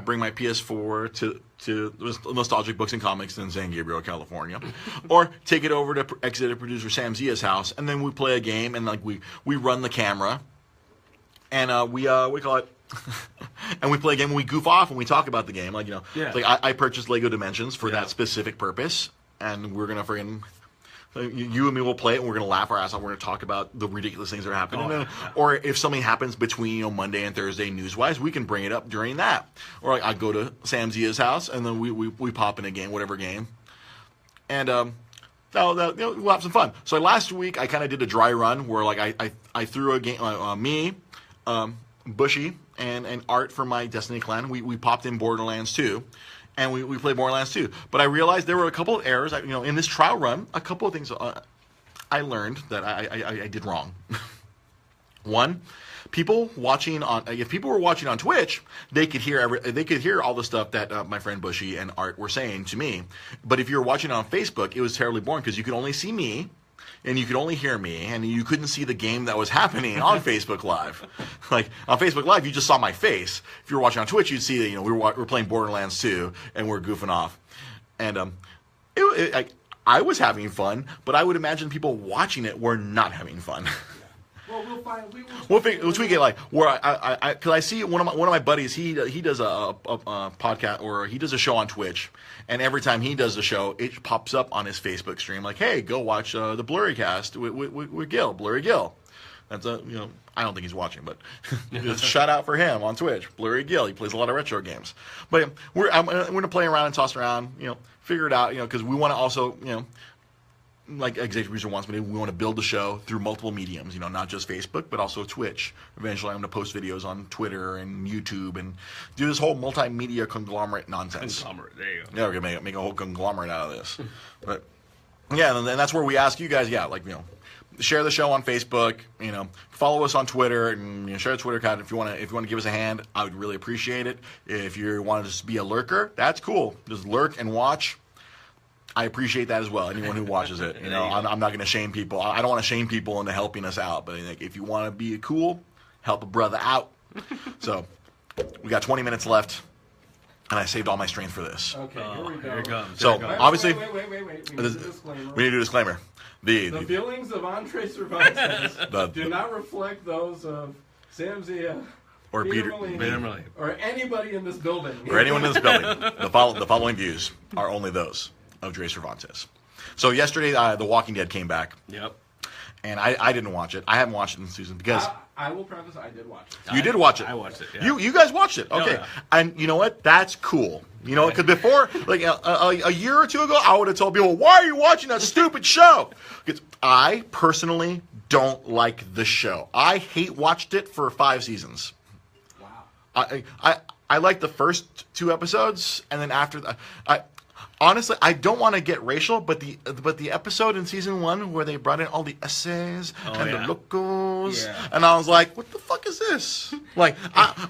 bring my PS4 to Nostalgic Books and Comics in San Gabriel, California, or take it over to executive producer Sam Zia's house, and then we play a game and we run the camera and we call it. And we play a game and we goof off and we talk about the game. I purchased Lego Dimensions for that specific purpose, and we're gonna you and me will play it, and we're gonna laugh our ass off. We're gonna talk about the ridiculous things that are happening, or if something happens between Monday and Thursday news-wise, we can bring it up during that. Or I go to Sam Zia's house and then we pop in a game, whatever game, and we'll have some fun. So last week I kind of did a dry run where I threw a game, Bushy and Art from my Destiny clan. We popped in Borderlands 2, and we played Borderlands 2. But I realized there were a couple of errors. In this trial run, a couple of things I learned that I did wrong. One, if people were watching on Twitch, they could hear all the stuff that my friend Bushy and Art were saying to me. But if you were watching on Facebook, it was terribly boring because you could only see me. And you could only hear me, and you couldn't see the game that was happening on Facebook Live. On Facebook Live, you just saw my face. If you were watching on Twitch, you'd see that we're playing Borderlands 2, and we're goofing off. And I was having fun, but I would imagine people watching it were not having fun. Well, we'll tweak it where because I see one of my buddies he does a podcast, or he does a show on Twitch, and every time he does the show, it pops up on his Facebook stream hey, go watch the Blurry Cast with Gil, Blurry Gil. That's I don't think he's watching, but just shout out for him on Twitch, Blurry Gil. He plays a lot of retro games. But we're gonna play around and toss around, figure it out, because we want to also like executive producer wants me to, we want to build the show through multiple mediums, not just Facebook, but also Twitch. Eventually, I'm going to post videos on Twitter and YouTube and do this whole multimedia conglomerate nonsense. Conglomerate, there you go. Yeah, we're going to make a whole conglomerate out of this. But, yeah, and that's where we ask you guys, share the show on Facebook, follow us on Twitter, and share the Twitter account if you want to give us a hand. I would really appreciate it. If you want to just be a lurker, that's cool. Just lurk and watch. I appreciate that as well. Anyone who watches it, I'm not going to shame people. I don't want to shame people into helping us out. But if you want to be cool, help a brother out. So we got 20 minutes left, and I saved all my strength for this. Okay, here we go. Here it comes. So obviously, wait. We need a disclaimer. We need to do a disclaimer. The feelings of Andre Cervantes do not reflect those of Sam Zia or Peter Malini, or anybody in this building. Or anyone in this building. The following views are only those of Dre Cervantes. So yesterday, The Walking Dead came back. Yep. And I didn't watch it. I haven't watched it in season because I will preface I did watch it. You did watch it. I watched it. Yeah. You guys watched it. Okay. Yeah. And you know what? That's cool. Because before, a year or two ago, I would have told people, "Why are you watching that stupid show?" Because I personally don't like the show. I watched it for 5 seasons. Wow. I liked the first 2 episodes, and then after that, honestly, I don't want to get racial, but the episode in season 1 where they brought in all the essays and the locals, and I was like, what the fuck is this? Like,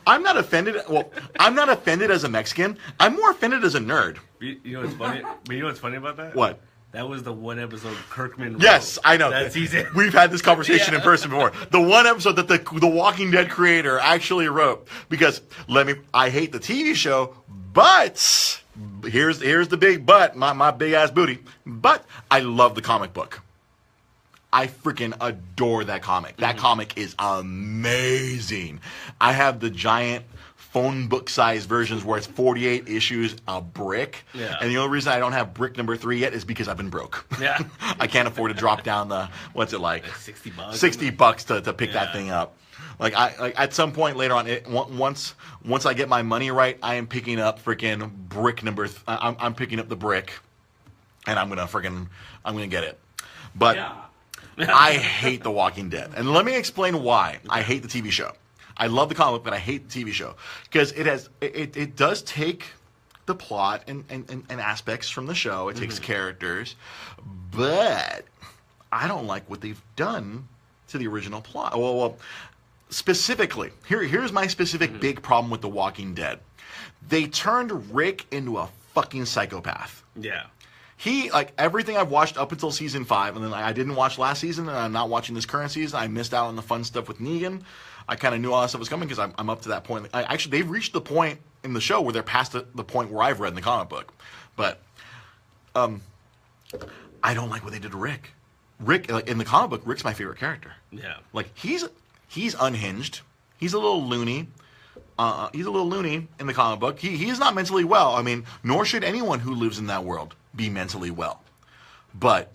I'm not offended. Well, I'm not offended as a Mexican. I'm more offended as a nerd. You know what's funny? You know what's funny about that? What? That was the one episode Kirkman wrote. Yes, I know. That season. We've had this conversation in person before. The one episode that the Walking Dead creator actually wrote. Because, I hate the TV show, but, here's the big but, my big ass booty, but I love the comic book. I freaking adore that comic. That comic is amazing. I have the giant phone book size versions where it's 48 issues a brick. Yeah. And the only reason I don't have brick number 3 yet is because I've been broke. Yeah. I can't afford to drop down the, what's it like? $60. $60 to pick that thing up. Like at some point later on, once I get my money right, I am picking up freaking brick number. I'm picking up the brick, and I'm gonna get it. But I hate The Walking Dead, and let me explain why I hate the TV show. I love the comic, but I hate the TV show because it does take the plot and aspects from the show. It takes characters, but I don't like what they've done to the original plot. Well, specifically, here's my specific big problem with The Walking Dead. They turned Rick into a fucking psychopath. Yeah. He, like, everything I've watched up until season 5, and then I didn't watch last season, and I'm not watching this current season. I missed out on the fun stuff with Negan. I kind of knew all that stuff was coming because I'm up to that point. Actually, they've reached the point in the show where they're past the point where I've read in the comic book. But I don't like what they did to Rick. Rick, like, in the comic book, Rick's my favorite character. Yeah. Like, he's unhinged. He's a little loony. He's a little loony in the comic book. He is not mentally well. I mean, nor should anyone who lives in that world be mentally well. But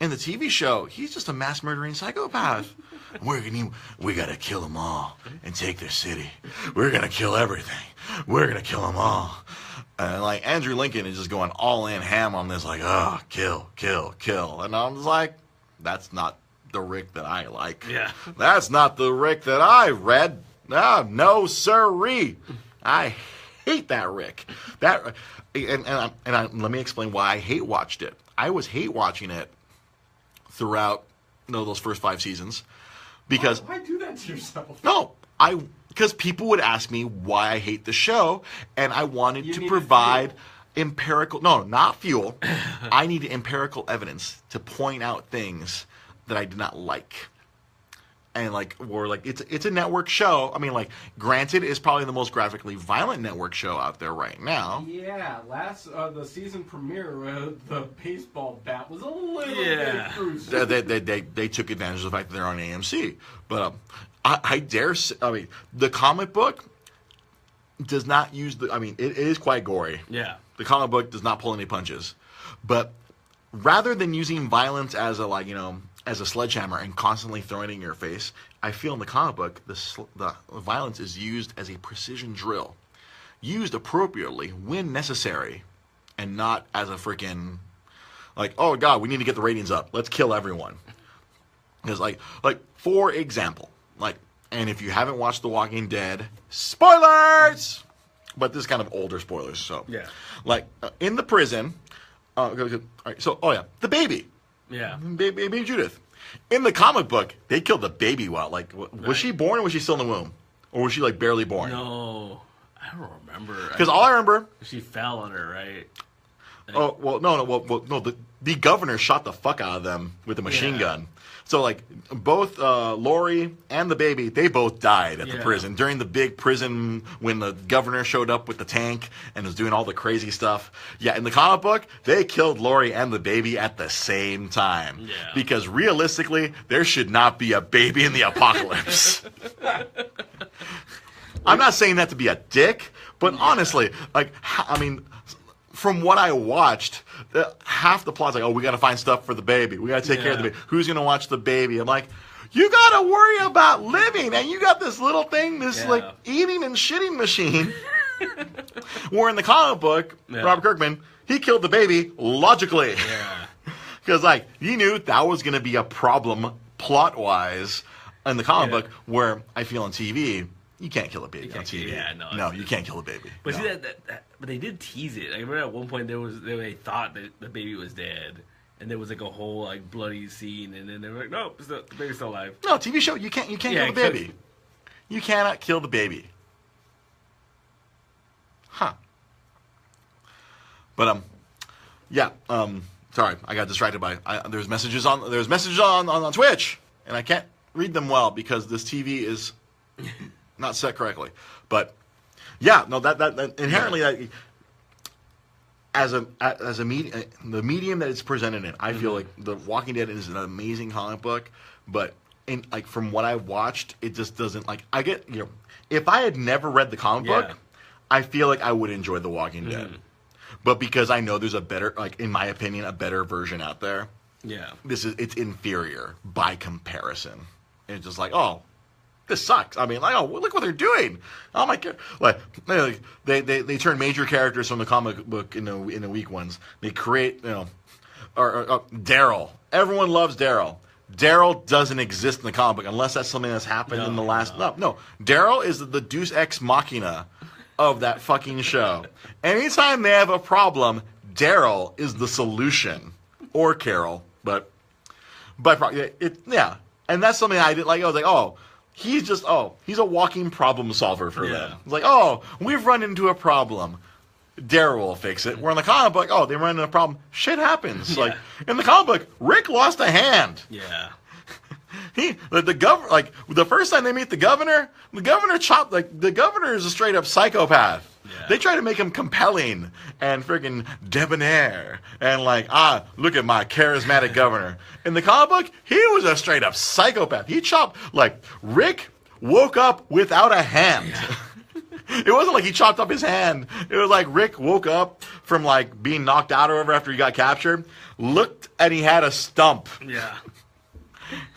in the TV show, he's just a mass murdering psychopath. We gotta kill them all and take their city. We're gonna kill everything. We're gonna kill them all. And like Andrew Lincoln is just going all in ham on this, like, oh, kill, kill, kill. And I'm just like, that's not the Rick that I like. Yeah. That's not the Rick that I read. No, sirree. I hate that Rick. Let me explain why I hate watched it. I was hate watching it throughout those first 5 seasons because why do that to yourself? No, because people would ask me why I hate the show, and I wanted to provide empirical. No, not fuel. I needed empirical evidence to point out things that I did not like. And it's a network show. I mean, like, granted, it's probably the most graphically violent network show out there right now. Yeah, the season premiere, the baseball bat was a little bit crucial. They took advantage of the fact that they're on AMC. But I dare say, I mean, the comic book does not use it is quite gory. Yeah. The comic book does not pull any punches. But rather than using violence as a sledgehammer and constantly throwing it in your face, I feel in the comic book the violence is used as a precision drill, used appropriately when necessary, and not as a freaking like, oh god, we need to get the ratings up, let's kill everyone. Because like for example, and if you haven't watched The Walking Dead, spoilers, but this is kind of older spoilers, so yeah, in the prison, the baby. Yeah. Baby Judith. In the comic book, they killed the baby while, was she born or was she still in the womb? Or was she, barely born? No. I don't remember. Because all I remember... She fell on her, right? No. The governor shot the fuck out of them with a machine gun. So, both Lori and the baby, they both died at the prison. During the big prison, when the governor showed up with the tank and was doing all the crazy stuff. Yeah, in the comic book, they killed Lori and the baby at the same time. Yeah. Because realistically, there should not be a baby in the apocalypse. I'm not saying that to be a dick, but honestly, from what I watched, half the plot's we got to find stuff for the baby. We got to take care of the baby. Who's going to watch the baby? I'm like, you got to worry about living, and you got this little thing, this eating and shitting machine. Where in the comic book, Robert Kirkman, he killed the baby logically. Yeah. Because he knew that was going to be a problem plot-wise in the comic book, where I feel on TV, you can't kill a baby on TV. Yeah, no, you can't kill a baby. But no. see that But they did tease it. I remember at one point they thought that the baby was dead, and there was like a whole like bloody scene, and then they were like, "No, the baby's still alive." No, TV show, you can't kill the baby. You cannot kill the baby. Huh. But sorry, I got distracted by there's messages on Twitch, and I can't read them well because this TV is not set correctly. But yeah, no, that inherently as a medium, the medium that it's presented in, I feel like The Walking Dead is an amazing comic book, but from what I watched, it just doesn't I get if I had never read the comic book, I feel like I would enjoy The Walking Dead. But because I know there's a better, in my opinion, a better version out there. Yeah. It's inferior by comparison. And it's just oh, this sucks. I mean, look what they're doing. Oh my god! They turn major characters from the comic book in the weak ones. They create, or Daryl. Everyone loves Daryl. Daryl doesn't exist in the comic book unless that's something that's happened in the last. No. Daryl is the Deus Ex Machina of that fucking show. Anytime they have a problem, Daryl is the solution, or Carol. But and that's something I didn't like. I was like, he's a walking problem solver for them. It's we've run into a problem. Daryl will fix it. Where in the comic book, they run into a problem. Shit happens. Yeah. In the comic book, Rick lost a hand. Yeah. The first time they meet the governor chopped, the governor is a straight up psychopath. Yeah. They try to make him compelling and friggin' debonair and look at my charismatic governor. In the comic book, he was a straight up psychopath. He chopped, Rick woke up without a hand. Yeah. It wasn't like he chopped up his hand. It was like Rick woke up from being knocked out or whatever after he got captured, looked and he had a stump. Yeah.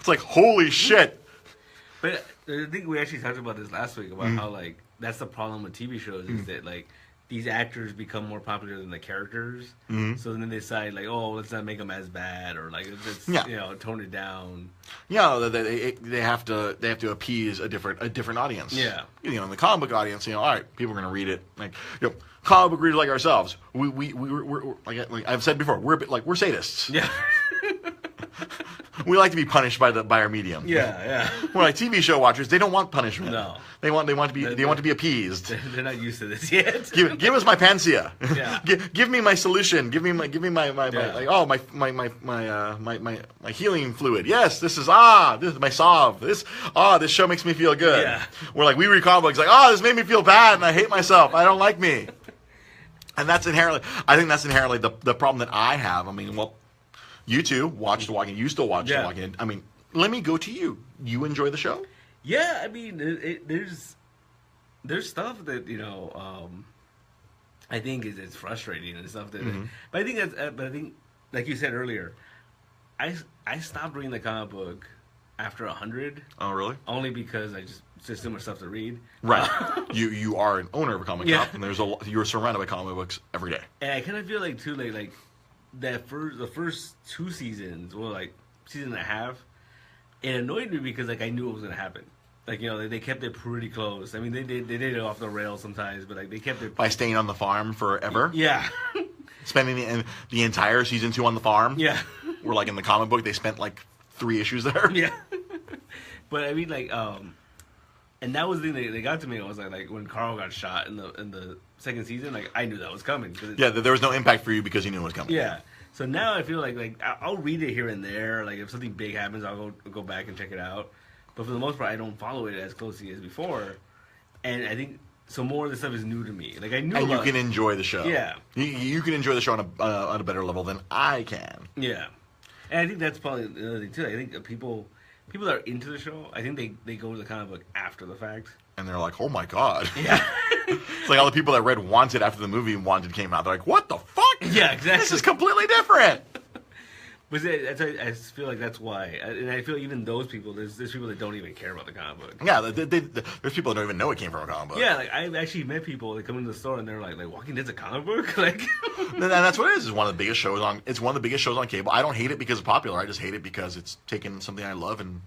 It's holy shit. But I think we actually talked about this last week about how that's the problem with TV shows is that these actors become more popular than the characters. So then they decide let's not make them as bad or let's tone it down. Yeah, they have to appease a different audience. Yeah. In the comic book audience, all right, people are going to read it. Comic book readers like ourselves, we're I've said before, we're a bit we're sadists. Yeah. We like to be punished by our medium. Yeah. We're TV show watchers. They don't want punishment. No. They want to be appeased. They're not used to this yet. give us my panacea. Yeah. give me my solution. Give me my healing fluid. Yes, this is my salve. This show makes me feel good. Yeah. We're we read comic books this made me feel bad and I hate myself. I don't like me. And I think that's inherently the problem that I have. I mean, you two watch The Walking Dead. You still watch The Walking Dead. I mean, let me go to you. You enjoy the show? Yeah, I mean, there's stuff that I think is frustrating and stuff that. But I think like you said earlier, I stopped reading the comic book after 100. Oh, really? Only because it's just too much stuff to read. Right. You are an owner of a comic shop, and you're surrounded by comic books every day. And I kind of feel too the first two seasons, season and a half, it annoyed me because I knew what was gonna happen. They kept it pretty close. I mean, they did it off the rails sometimes, but they kept it by staying on the farm forever. Yeah, spending the entire season 2 on the farm. Yeah, where in the comic book they spent 3 issues there. Yeah, but I mean and that was the thing that got to me. It was when Carl got shot in the second season, I knew that was coming. Yeah, there was no impact for you because you knew it was coming. Yeah. So now I feel I'll read it here and there. If something big happens, I'll go back and check it out. But for the most part, I don't follow it as closely as before. And I think more of the stuff is new to me. I knew. And you can enjoy the show. Yeah. You can enjoy the show on a better level than I can. Yeah. And I think that's probably the other thing too. I think people that are into the show, I think they go to the comic book after the fact. And they're oh my god. Yeah. It's all the people that read Wanted after the movie Wanted came out. They're what the fuck? Yeah, exactly. This is completely different. But I feel that's why. And I feel even those people, there's people that don't even care about the comic book. Yeah, there's people that don't even know it came from a comic book. Yeah, I've actually met people that come into the store and they're Walking Dead's a comic book? And that's what it is. It's one of the biggest shows on cable. I don't hate it because it's popular. I just hate it because it's taken something I love and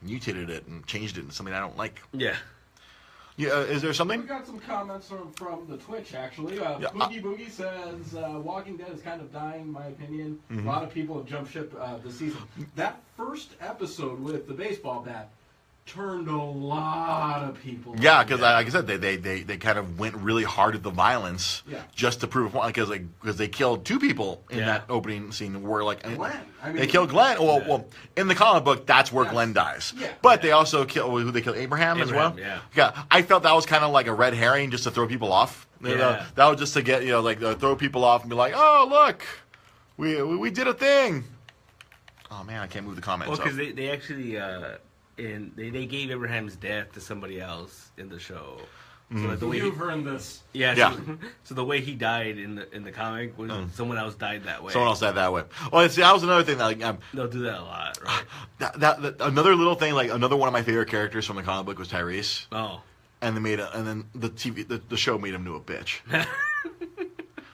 mutated it and changed it into something I don't like. Yeah. Yeah, is there something? We got some comments from the Twitch, actually. Boogie Boogie says, Walking Dead is kind of dying, in my opinion. A lot of people have jumped ship this season. That first episode with the baseball bat turned a lot of people. Yeah, because like I said, they kind of went really hard at the violence just to prove a point, because they killed 2 people in that opening scene where Glenn. They killed Glenn. Well, in the comic book, that's where Glenn dies. Yeah. But they also killed Abraham as well. Yeah. I felt that was kind of like a red herring just to throw people off. That was just to get throw people off and be like, oh look, we did a thing. Oh man, I can't move the comments. Well, because they actually. And they gave Abraham's death to somebody else in the show. So like the way You've earned this. Yeah. So the way he died in the comic was someone else died that way. Someone else died that way. Well, see, that was another thing that they'll do that a lot, right? That another little thing, like another one of my favorite characters from the comic book was Tyrese. Oh. And then the show made him into a bitch.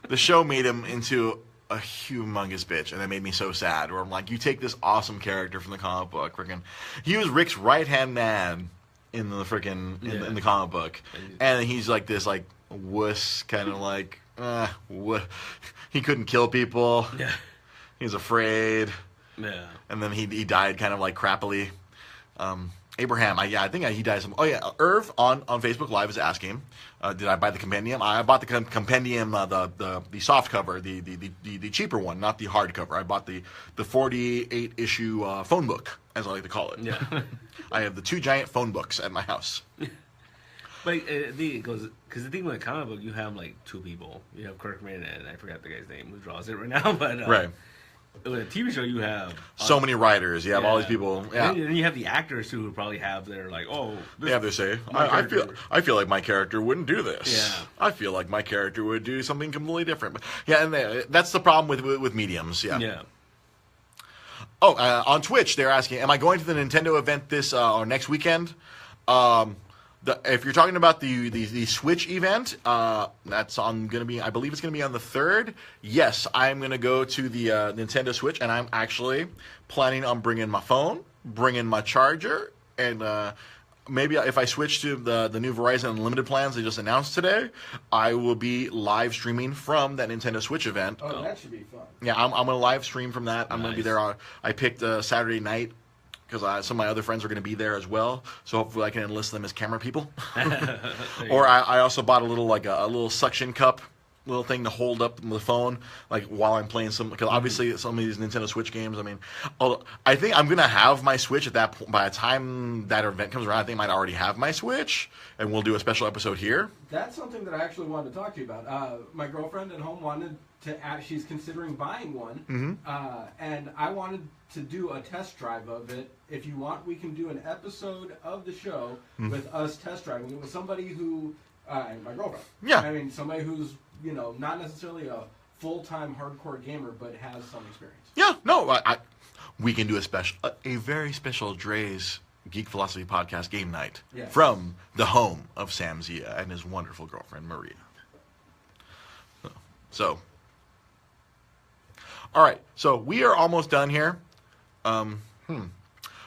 The show made him into a humongous bitch, and that made me so sad. Where I'm like, you take this awesome character from the comic book, he was Rick's right hand man in the in the comic book, and he's like this wuss kind of like he couldn't kill people. Yeah, he was afraid. Yeah, and then he died kind of like crappily. Abraham, I think he died. Irv on Facebook Live is asking, did I buy the compendium? I bought the compendium, the soft cover, the cheaper one, not the hard cover. I bought the 48 issue phone book, as I like to call it. Yeah, I have the 2 giant phone books at my house. But because the thing with the comic book, you have like 2 people. You have Kirkman and I forgot the guy's name who draws it right now, but right. With a TV show, you have so many writers. You have all these people. Yeah, and then you have the actors who would probably have their like, they have their say. I feel like my character wouldn't do this. Yeah, I feel like my character would do something completely different. But yeah, and that's the problem with mediums. Yeah. Yeah. Oh, on Twitch, they're asking, am I going to the Nintendo event this or next weekend? If you're talking about the Switch event, that's going to be, I believe it's going to be on the 3rd. Yes, I'm going to go to the Nintendo Switch, and I'm actually planning on bringing my phone, bringing my charger, and maybe if I switch to the new Verizon Unlimited plans they just announced today, I will be live streaming from that Nintendo Switch event. Oh, that should be fun. Yeah, I'm going to live stream from that. I'm going to be there I picked Saturday night, because some of my other friends are going to be there as well, so hopefully I can enlist them as camera people. Or I also bought a little suction cup, little thing to hold up the phone, like while I'm playing because obviously some of these Nintendo Switch games. I mean, I think I'm going to have my Switch at that point. By the time that event comes around, I think I might already have my Switch, and we'll do a special episode here. That's something that I actually wanted to talk to you about. My girlfriend at home wanted to. She's considering buying one, and I wanted to do a test drive of it. If you want, we can do an episode of the show with us test driving it with somebody who, my girlfriend. Yeah. I mean, somebody who's not necessarily a full-time hardcore gamer, but has some experience. Yeah. No, we can do a very special Dre's Geek Philosophy Podcast game night from the home of Sam Zia and his wonderful girlfriend Maria. So, all right. So we are almost done here.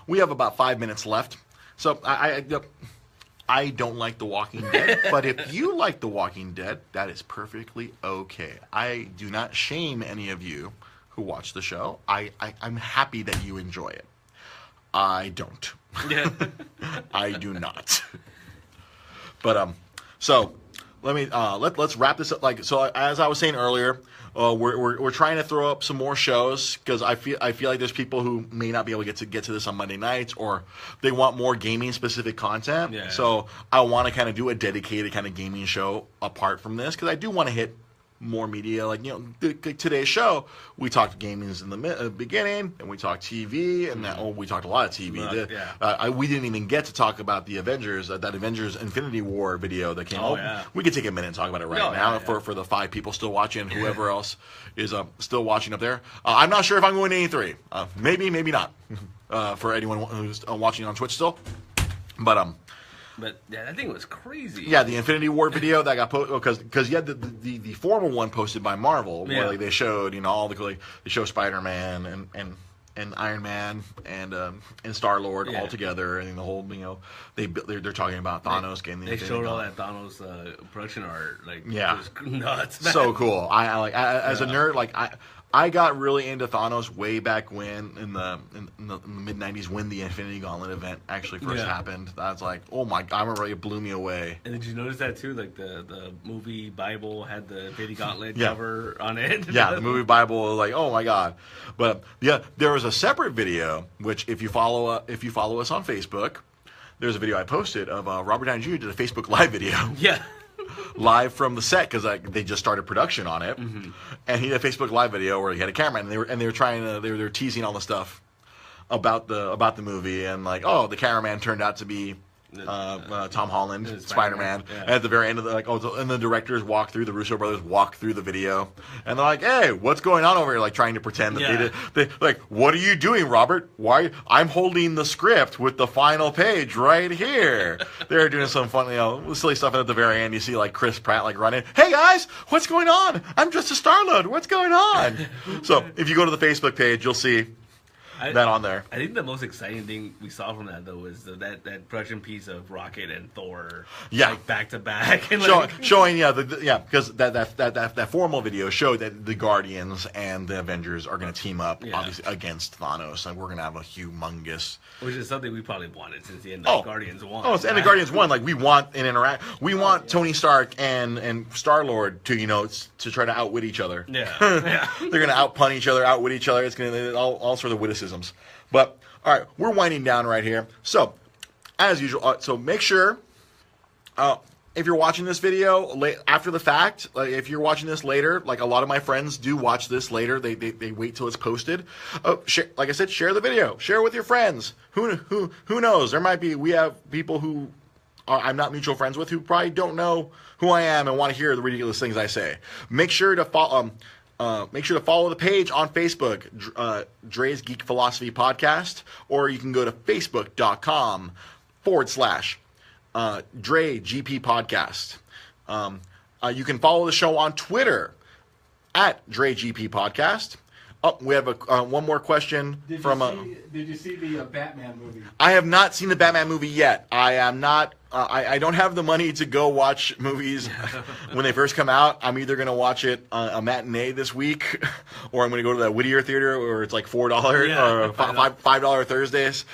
We have about 5 minutes left. So I don't like The Walking Dead, but if you like The Walking Dead, that is perfectly okay. I do not shame any of you who watch the show. I'm happy that you enjoy it. I don't. Yeah. I do not. But so let me let's wrap this up. So as I was saying earlier, we're trying to throw up some more shows because I feel like there's people who may not be able to get to this on Monday nights, or they want more gaming specific content. Yeah. So I want to kind of do a dedicated kind of gaming show apart from this because I do want to hit more media. Like today's show, we talked gaming in the beginning, and we talked TV, and we talked a lot of TV. We didn't even get to talk about the Avengers, that Avengers Infinity War video that came out. Yeah. We could take a minute and talk about it now for the 5 people still watching, whoever else is still watching up there. I'm not sure if I'm going to E3. Maybe not. For anyone who's watching on Twitch still, But yeah, that thing was crazy. Yeah, the Infinity War video that got posted because you had the formal one posted by Marvel where they showed all they show Spider-Man and Iron Man and Star-Lord all together, and the whole they're talking about Thanos getting the. They showed all that Thanos production art, just nuts. Man. So cool. As a nerd, I got really into Thanos way back when in the mid '90s when the Infinity Gauntlet event actually first happened. That's like, oh my god, I remember it blew me away. And did you notice that too? Like the movie Bible had the Infinity Gauntlet cover on it. Yeah, the movie Bible was like, oh my god. But there was a separate video which if you follow us on Facebook, there's a video I posted of Robert Downey Jr. did a Facebook Live video. Yeah. Live from the set because they just started production on it, and he did a Facebook Live video where he had a camera and they were teasing all the stuff about the movie and the cameraman turned out to be Tom Holland, Spider-Man. Yeah. And at the very end of and the directors the Russo brothers walk through the video, and they're like, "Hey, what's going on over here?" Trying to pretend that they "What are you doing, Robert? Why? I'm holding the script with the final page right here." They're doing some fun, silly stuff, and at the very end, you see Chris Pratt running, "Hey guys, what's going on? I'm just a Star-Lord. What's going on?" So if you go to the Facebook page, you'll see that on there. I think the most exciting thing we saw from that though was that production piece of Rocket and Thor, back to back, and showing because that formal video showed that the Guardians and the Avengers are going to team up obviously against Thanos, and we're going to have a humongous, which is something we probably wanted since the end of Guardians 1. Oh, and the Guardians 1, we want an interact. We want Tony Stark and Star-Lord to to try to outwit each other. Yeah, they're going to outpun each other, outwit each other. It's going to all sorts of witticisms. But all right, we're winding down right here. So, as usual, so make sure if you're watching this video after the fact, if you're watching this later, a lot of my friends do watch this later. They wait till it's posted. Like I said, share the video. Share it with your friends. Who knows? We have people who I'm not mutual friends with who probably don't know who I am and want to hear the ridiculous things I say. Make sure to follow. Make sure to follow the page on Facebook, Dre's Geek Philosophy Podcast, or you can go to facebook.com/ Dre GP Podcast. You can follow the show on Twitter at Dre GP Podcast. Oh, we have one more question Did you see the Batman movie? I have not seen the Batman movie yet. I am not. I don't have the money to go watch movies when they first come out. I'm either going to watch it a matinee this week, or I'm going to go to the Whittier Theater where it's $4 or $5 Thursdays.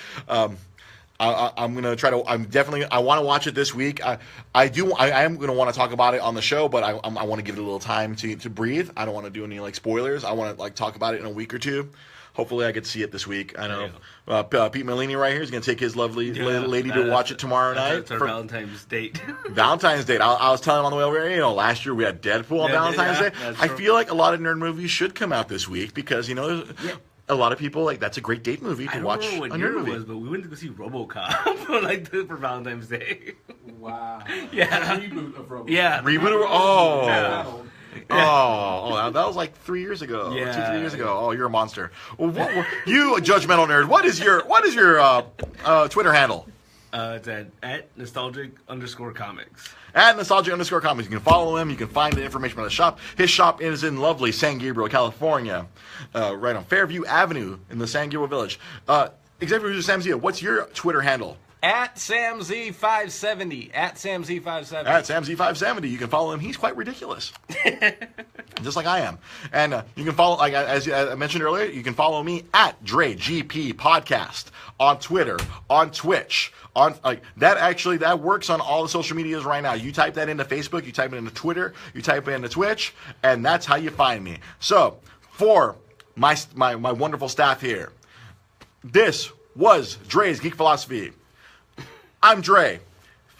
I'm gonna try to. I want to watch it this week. I am gonna want to talk about it on the show, but I want to give it a little time to breathe. I don't want to do any spoilers. I want to talk about it in a week or two. Hopefully, I get to see it this week. I know Pete Malini right here is going to take his lovely lady to watch it tomorrow night. It's our Valentine's date. Valentine's date. I was telling him on the way over here, last year we had Deadpool on Valentine's Day. I feel like a lot of nerd movies should come out this week because, a lot of people, that's a great date movie to watch. I don't know what year it was, but we went to go see RoboCop for Valentine's Day. Wow. Yeah. A reboot of RoboCop. Yeah. Reboot of... Oh. Yeah. Oh, that was 3 years ago. Yeah. 2-3 years ago. Oh, you're a monster. Well, you judgmental nerd. What is your Twitter handle? It's at nostalgic_comics. At nostalgic_comics. You can follow him. You can find the information about the shop. His shop is in lovely San Gabriel, California, right on Fairview Avenue in the San Gabriel Village. Executive Producer Sam Zia, what's your Twitter handle? At SamZ570. At SamZ570. At SamZ570. You can follow him. He's quite ridiculous. Just like I am. And you can follow, as I mentioned earlier, you can follow me at DreGP Podcast on Twitter, on Twitch. That works on all the social medias right now. You type that into Facebook, you type it into Twitter, you type it into Twitch, and that's how you find me. So, for my wonderful staff here, this was Dre's Geek Philosophy. I'm Dre.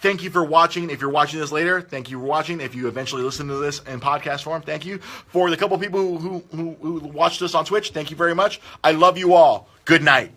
Thank you for watching. If you're watching this later, thank you for watching. If you eventually listen to this in podcast form, thank you. For the couple people who watched us on Twitch, thank you very much. I love you all. Good night.